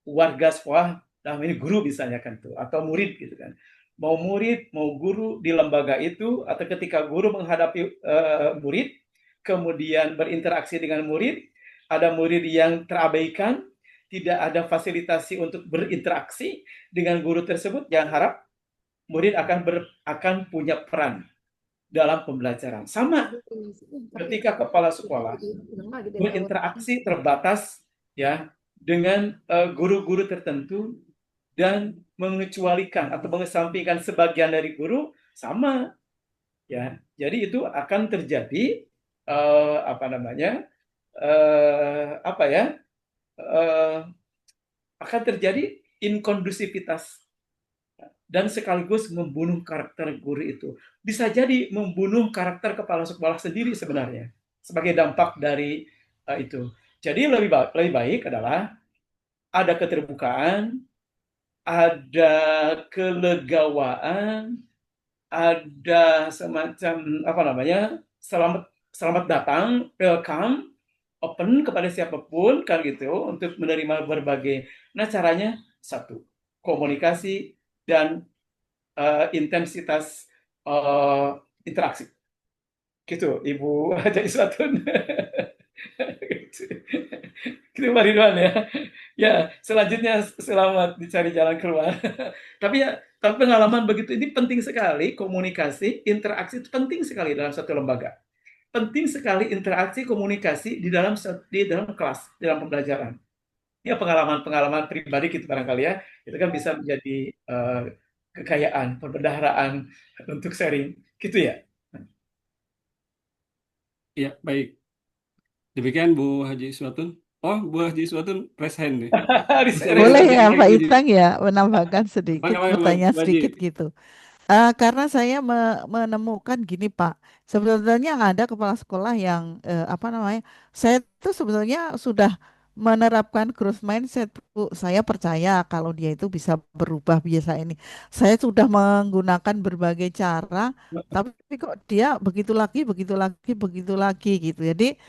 warga sekolah, dalam ini guru misalnya kan tuh, atau murid gitu kan. Mau murid, mau guru di lembaga itu, atau ketika guru menghadapi murid, kemudian berinteraksi dengan murid, ada murid yang terabaikan, tidak ada fasilitasi untuk berinteraksi dengan guru tersebut, jangan harap murid akan punya peran dalam pembelajaran. Sama ketika kepala sekolah berinteraksi terbatas ya dengan guru-guru tertentu dan mengecualikan atau mengesampingkan sebagian dari guru, sama ya. Jadi itu akan terjadi apa namanya? Apa ya? Akan terjadi inkondusivitas dan sekaligus membunuh karakter guru itu. Bisa jadi membunuh karakter kepala sekolah sendiri sebenarnya sebagai dampak dari itu. Jadi lebih baik adalah ada keterbukaan, ada kelegawaan, ada semacam apa namanya, selamat datang, welcome, open kepada siapapun kan gitu untuk menerima berbagai. Nah, caranya satu, komunikasi dan intensitas interaksi. Gitu, Ibu Haja Iswatun. Gitu, Pak Ridwan ya. Ya, selanjutnya selamat dicari jalan keluar. Tapi pengalaman begitu ini penting sekali, komunikasi, interaksi itu penting sekali dalam satu lembaga. Penting sekali interaksi, komunikasi di dalam kelas, di dalam pembelajaran. Ya, pengalaman-pengalaman pribadi kita barangkali ya, itu kan bisa menjadi kekayaan, perbendaharaan untuk sharing, gitu ya. Ya, baik. Demikian Bu Haji Iswatun. Oh, Bu Haji Iswatun raise hand nih. Boleh ya Pak Lagi. Itang ya menambahkan sedikit, Bang, pertanyaan Bu Haji. sedikit gitu. Karena saya menemukan gini Pak, sebetulnya ada kepala sekolah yang apa namanya, saya tuh sebetulnya sudah menerapkan growth mindset Bu. Saya percaya kalau dia itu bisa berubah biasa ini. Saya sudah menggunakan berbagai cara, tapi kok dia begitu lagi, begitu lagi, begitu lagi gitu. Jadi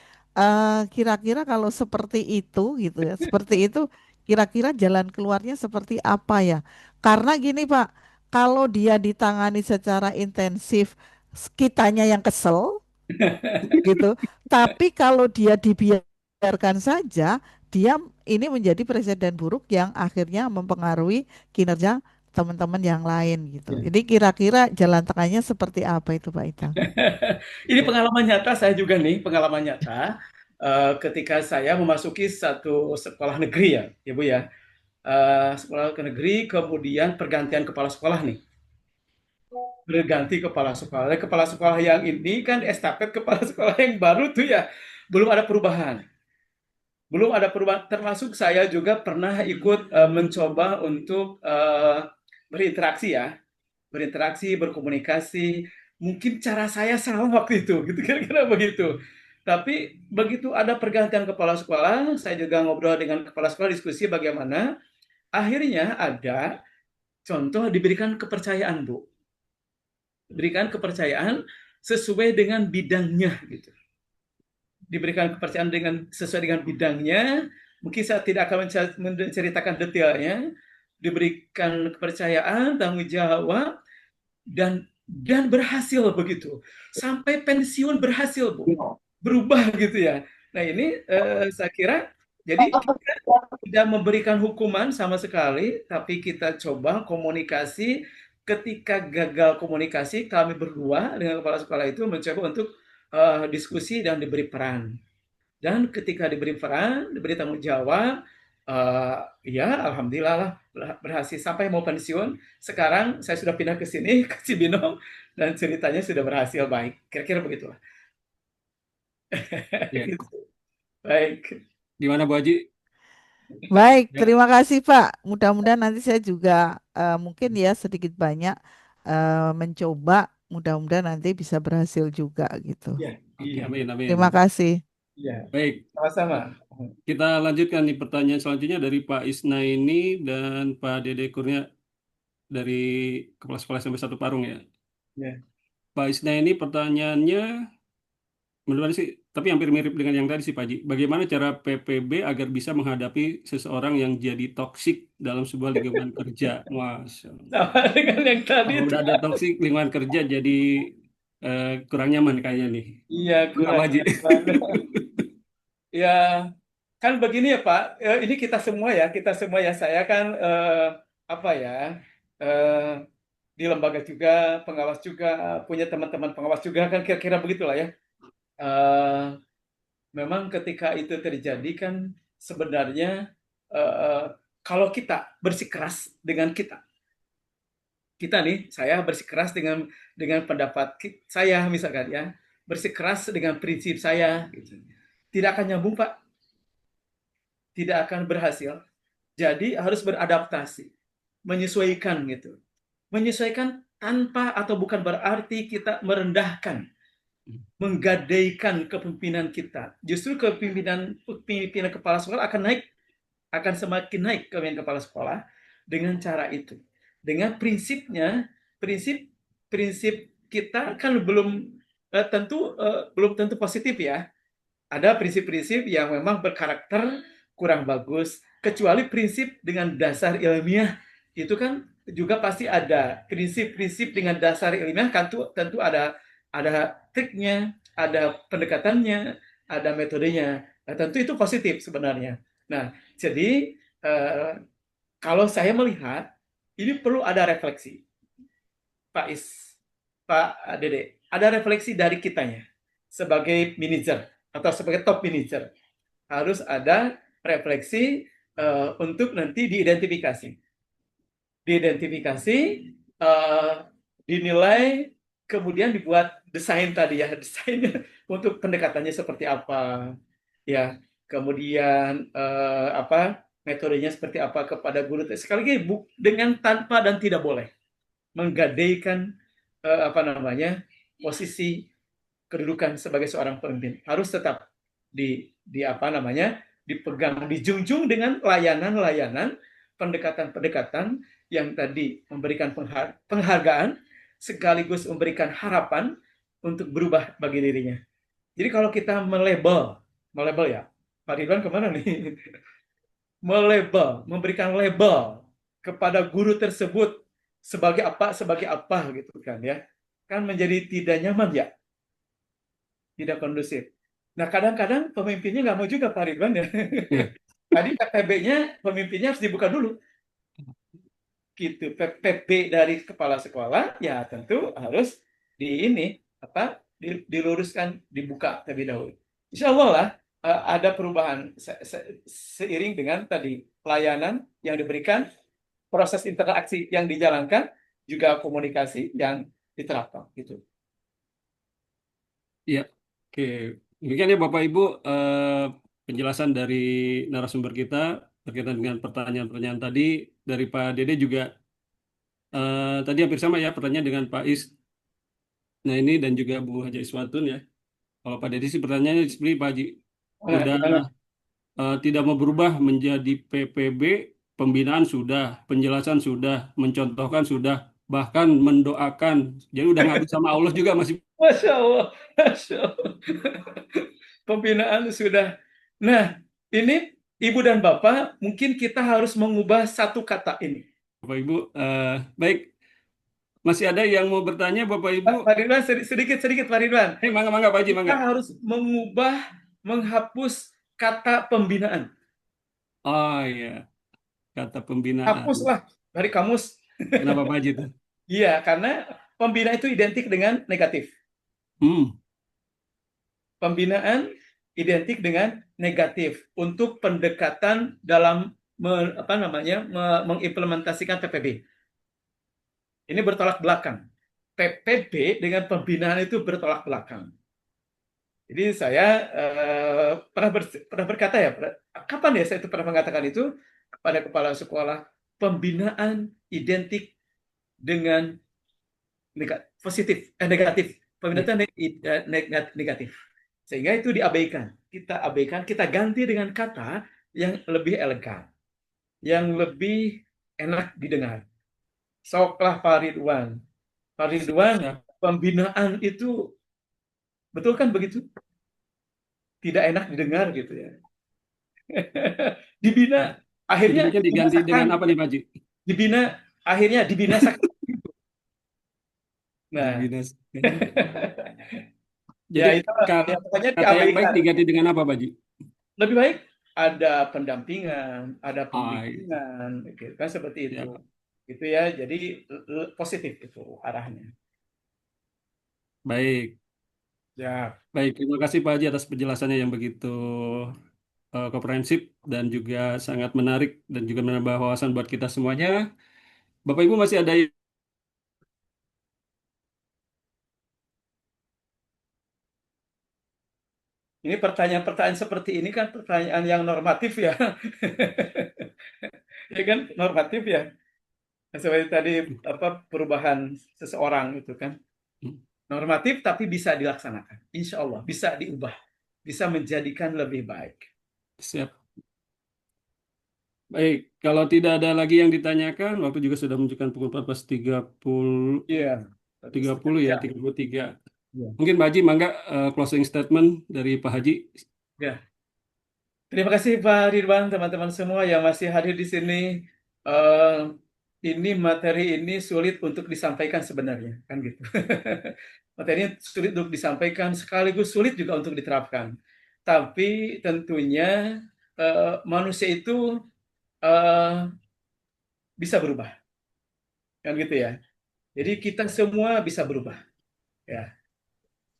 kira-kira kalau seperti itu gitu ya, seperti itu kira-kira jalan keluarnya seperti apa ya? Karena gini Pak, kalau dia ditangani secara intensif, kitanya yang kesel gitu. Tapi kalau dia dibiarkan saja, dia ini menjadi presiden buruk yang akhirnya mempengaruhi kinerja teman-teman yang lain gitu. Ya. Jadi kira-kira jalan tengahnya seperti apa itu Pak Itang? Ini pengalaman nyata saya juga nih, pengalaman nyata ketika saya memasuki satu sekolah negeri ya Bu ya. Sekolah ke negeri, kemudian pergantian kepala sekolah nih. Berganti kepala sekolah. Dan kepala sekolah yang ini kan estafet kepala sekolah yang baru tuh ya, belum ada perubahan. Belum ada perubahan, termasuk saya juga pernah ikut mencoba untuk berinteraksi ya, berinteraksi, berkomunikasi. Mungkin cara saya salah waktu itu, gitu kira-kira begitu. Tapi begitu ada pergantian kepala sekolah, saya juga ngobrol dengan kepala sekolah, diskusi bagaimana. Akhirnya ada contoh diberikan kepercayaan, Bu. Diberikan kepercayaan sesuai dengan bidangnya, gitu. Diberikan kepercayaan sesuai dengan bidangnya. Mungkin saya tidak akan menceritakan detailnya. Diberikan kepercayaan, tanggung jawab, dan berhasil begitu. Sampai pensiun berhasil, Bu. Berubah gitu ya. Nah ini saya kira, jadi kita tidak memberikan hukuman sama sekali, tapi kita coba komunikasi. Ketika gagal komunikasi, kami berdua dengan kepala sekolah itu mencoba untuk diskusi dan diberi peran. Dan ketika diberi peran, diberi tanggung jawab, ya alhamdulillah lah berhasil sampai mau pensiun. Sekarang saya sudah pindah ke sini, ke Cibinong, dan ceritanya sudah berhasil baik. Kira-kira begitulah. Ya. Gitu. Baik. Gimana Bu Haji? Baik, Ya. terima kasih Pak. Mudah-mudahan nanti saya juga mungkin ya sedikit banyak mencoba. Mudah-mudahan nanti bisa berhasil juga gitu. Ya, Oke, iya. amin, amin. Terima kasih. Iya, Baik, sama-sama. kita lanjutkan nih pertanyaan selanjutnya dari Pak Isnaini dan Pak Dede Kurnia dari Kepala Sekolah SMP 1 Parung ya. Ya. Pak Isnaini pertanyaannya menurut sih, tapi hampir mirip dengan yang tadi sih Pak Haji. Bagaimana cara PPB agar bisa menghadapi seseorang yang jadi toksik dalam sebuah lingkungan kerja? Masya Allah. Sama dengan yang tadi. Kalau udah ada toksik lingkungan kerja jadi kurang nyaman kayaknya nih. Iya, Pak kurang Haji. nyaman. Ya, kan begini ya Pak, ini kita semua ya, saya kan apa ya, di lembaga juga, pengawas juga, punya teman-teman pengawas juga, kan kira-kira begitulah ya. Eh, Memang ketika itu terjadi kan sebenarnya eh, kalau kita bersikeras dengan kita nih, saya bersikeras dengan pendapat saya misalkan ya, bersikeras dengan prinsip saya, gitu. Tidak akan nyambung Pak, tidak akan berhasil. Jadi harus beradaptasi, menyesuaikan gitu. Menyesuaikan tanpa atau bukan berarti kita merendahkan, menggadaikan kepemimpinan kita. Justru kepemimpinan kepala sekolah akan semakin naik kepemimpinan kepala sekolah dengan cara itu. Dengan prinsip kita kan belum tentu positif ya. Ada prinsip-prinsip yang memang berkarakter kurang bagus, kecuali prinsip dengan dasar ilmiah itu kan juga pasti ada prinsip-prinsip dengan dasar ilmiah kan tentu ada triknya, ada pendekatannya, ada metodenya. Nah, tentu itu positif sebenarnya. Nah, jadi kalau saya melihat ini perlu ada refleksi, Pak Pak Dede, ada refleksi dari kitanya sebagai manajer atau sebagai top manager. Harus ada refleksi untuk nanti diidentifikasi, dinilai, kemudian dibuat desain tadi ya, desainnya untuk pendekatannya seperti apa, ya, kemudian metodenya seperti apa kepada guru. Sekali lagi dengan tanpa dan tidak boleh menggadaikan posisi kedudukan sebagai seorang pemimpin, harus tetap dipegang, dijunjung dengan layanan-layanan, pendekatan-pendekatan yang tadi memberikan penghargaan sekaligus memberikan harapan untuk berubah bagi dirinya. Jadi kalau kita melabel ya, Pak Ridwan kemana nih? Memberikan label kepada guru tersebut sebagai apa gitu kan ya, kan menjadi tidak nyaman ya, tidak kondusif. Nah, kadang-kadang pemimpinnya nggak mau juga Pak Ridwan ya. Tadi PPB-nya pemimpinnya harus dibuka dulu. Gitu. PPB dari kepala sekolah ya tentu harus diluruskan, dibuka terlebih dahulu. Insya Allah lah ada perubahan seiring dengan tadi pelayanan yang diberikan, proses interaksi yang dijalankan, juga komunikasi yang diterapkan gitu. Ya, oke. Demikian ya Bapak Ibu penjelasan dari narasumber kita berkaitan dengan pertanyaan-pertanyaan tadi dari Pak Dede juga tadi hampir sama ya pertanyaan dengan Pak Is. Nah ini dan juga Bu Haja Iswatun ya. Kalau Pak Dede sih pertanyaannya seperti Pak Haji udah tidak mau berubah menjadi PPB, pembinaan sudah, penjelasan sudah, mencontohkan sudah, bahkan mendoakan. Jadi udah ngadu sama Allah juga masih. Masya Allah, Masya Allah. Pembinaan sudah. Nah, ini Ibu dan Bapak, mungkin kita harus mengubah satu kata ini. Bapak Ibu, baik. Masih ada yang mau bertanya, Bapak Ibu? Pak Ridwan, sedikit Pak Ridwan. Mangga, Pak Haji, mangga. Kita harus menghapus kata pembinaan. Oh iya, kata pembinaan. Hapuslah dari kamus. Kenapa Pak Haji itu? Iya, karena pembinaan itu identik dengan negatif. Pembinaan identik dengan negatif untuk pendekatan dalam mengimplementasikan PPB. Ini bertolak belakang. PPB dengan pembinaan itu bertolak belakang. Jadi saya pernah berkata ya, kapan ya saya itu pernah mengatakan itu kepada kepala sekolah, pembinaan identik dengan negatif. Pembinaan negatif. Sehingga itu diabaikan. Kita abaikan, kita ganti dengan kata yang lebih elegan, yang lebih enak didengar. Soklah Pak Ridwan. Pak Ridwan, pembinaan itu betul kan begitu? Tidak enak didengar gitu ya. Dibina akhirnya diganti dengan apa nih Pak Haji? Akhirnya dibinasakan. Nah, jadi kata yang baik diganti dengan apa Pak Haji? Lebih baik ada pendampingan, ada pembimbingan, kan seperti itu. gitu ya. Jadi positif itu arahnya. Baik, Ya, baik. Terima kasih Pak Haji atas penjelasannya yang begitu komprehensif dan juga sangat menarik dan juga menambah wawasan buat kita semuanya. Bapak Ibu masih ada ini pertanyaan-pertanyaan seperti ini kan pertanyaan yang normatif ya. Ya kan normatif ya. Seperti tadi apa perubahan seseorang itu kan normatif tapi bisa dilaksanakan. Insya Allah bisa diubah, bisa menjadikan lebih baik. siap. Baik, kalau tidak ada lagi yang ditanyakan, waktu juga sudah menunjukkan pukul 14.30, Iya, 30 ya, ya, 33. ya. Mungkin Pak Haji, mangga closing statement dari Pak Haji. Ya. Terima kasih Pak Ridwan, teman-teman semua yang masih hadir di sini. Eh, ini materi ini sulit untuk disampaikan sebenarnya, kan gitu. Materinya sulit untuk disampaikan, sekaligus sulit juga untuk diterapkan. Tapi tentunya manusia itu eh, bisa berubah, kan gitu ya. Jadi kita semua bisa berubah, ya.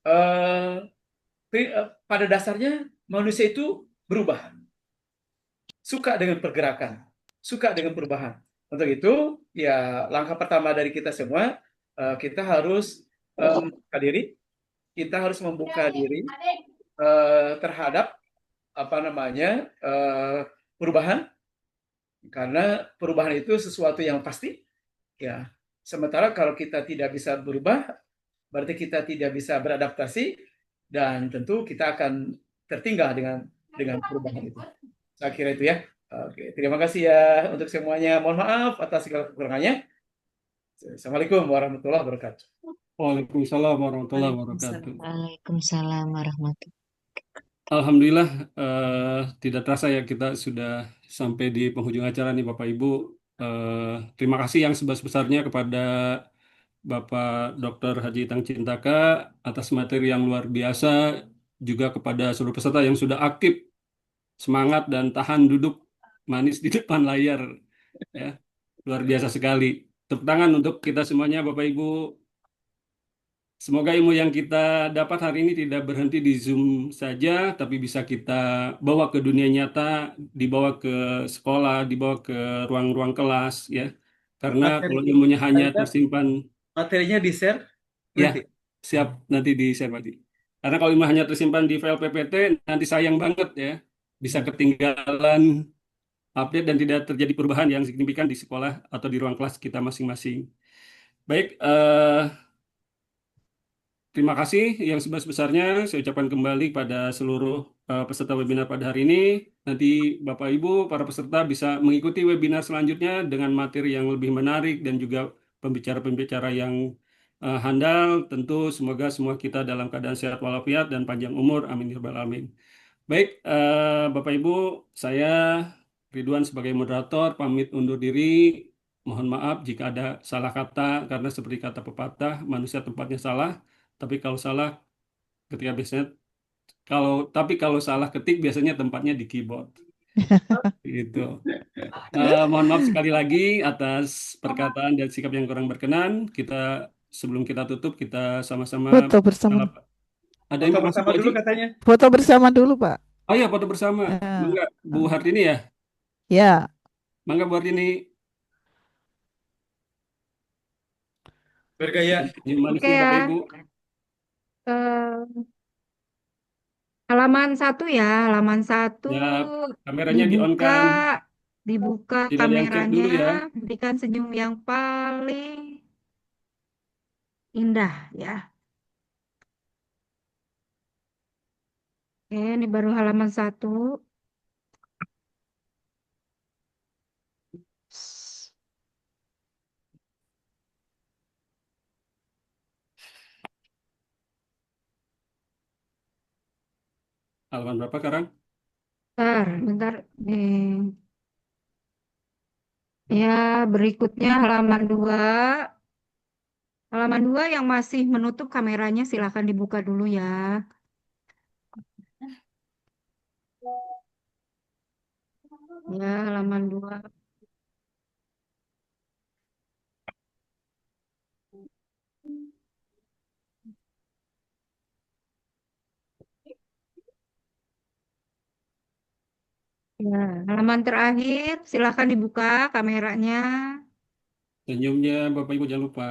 Eh, pada dasarnya manusia itu berubah, suka dengan pergerakan, suka dengan perubahan. Untuk itu, ya langkah pertama dari kita semua, kita harus membuka diri, kita harus membuka diri terhadap apa namanya perubahan, karena perubahan itu sesuatu yang pasti, ya. Sementara kalau kita tidak bisa berubah, berarti kita tidak bisa beradaptasi dan tentu kita akan tertinggal dengan perubahan itu. Saya kira itu ya. Oke, terima kasih ya untuk semuanya. Mohon maaf atas segala kekurangannya. Assalamualaikum warahmatullahi wabarakatuh. Waalaikumsalam warahmatullahi wabarakatuh. Waalaikumsalam warahmatullahi. Alhamdulillah, tidak terasa ya kita sudah sampai di penghujung acara nih Bapak Ibu. Terima kasih yang sebesar-besarnya kepada Bapak Dr. Haji Tang Cintaka atas materi yang luar biasa, juga kepada seluruh peserta yang sudah aktif, semangat dan tahan duduk manis di depan layar. Ya, luar biasa sekali. Tepuk tangan untuk kita semuanya, Bapak Ibu. Semoga ilmu yang kita dapat hari ini tidak berhenti di Zoom saja, tapi bisa kita bawa ke dunia nyata, dibawa ke sekolah, dibawa ke ruang-ruang kelas, ya. Karena Materi kalau ilmunya hanya materinya, tersimpan, materinya di share ya, nanti. siap nanti di-share Pak Di. Karena kalau ilmu hanya tersimpan di file PPT, nanti sayang banget ya, bisa ketinggalan update dan tidak terjadi perubahan yang signifikan di sekolah atau di ruang kelas kita masing-masing. Baik, terima kasih yang sebesar-besarnya saya ucapkan kembali pada seluruh peserta webinar pada hari ini. Nanti Bapak Ibu, para peserta bisa mengikuti webinar selanjutnya dengan materi yang lebih menarik dan juga pembicara-pembicara yang handal. Tentu semoga semua kita dalam keadaan sehat walafiat dan panjang umur. Amin ya rabbal alamin. Baik, Bapak Ibu, saya Ridwan sebagai moderator pamit undur diri. Mohon maaf jika ada salah kata karena seperti kata pepatah, manusia tempatnya salah. Tapi kalau salah ketika biasanya kalau salah ketik biasanya tempatnya di keyboard. Gitu. Mohon maaf sekali lagi atas perkataan dan sikap yang kurang berkenan. Sebelum kita tutup kita sama-sama Foto bersama. ada Foto informasi bersama Pak Haji? dulu katanya. Foto bersama dulu, Pak. Oh ya, foto bersama. Ya. Mangga Bu Hartini ya. Ya. Mangga Bu Hartini. Bergaya. Senyum manis Oke nih ya. Bapak Ibu. Eh, halaman 1 ya, halaman 1 Ya, kameranya dibuka, di-on-kan. dibuka Tidak ada yang chat kameranya, dulu ya. berikan senyum yang paling indah ya. Oke, ini baru halaman 1. Halaman berapa sekarang? Bentar. Ya, berikutnya halaman 2. Halaman 2 yang masih menutup kameranya silakan dibuka dulu ya. Ya, halaman 2. Ya, halaman terakhir, silakan dibuka kameranya. Senyumnya Bapak Ibu jangan lupa.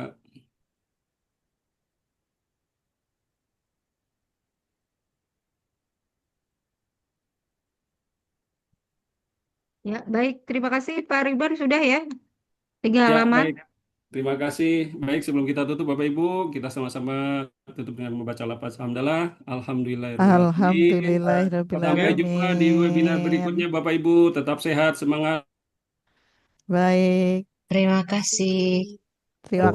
Ya, baik. Terima kasih Pak Ridwan sudah ya. 3 Ya, halaman. baik. Terima kasih. Baik, sebelum kita tutup Bapak Ibu, kita sama-sama tutup dengan membaca lafaz hamdalah. Alhamdulillahirrahmanirrahim. Sampai jumpa di webinar berikutnya Alhamdulillahirrahmanirrahim. Bapak Ibu. Tetap sehat, semangat. Baik, Terima kasih. terima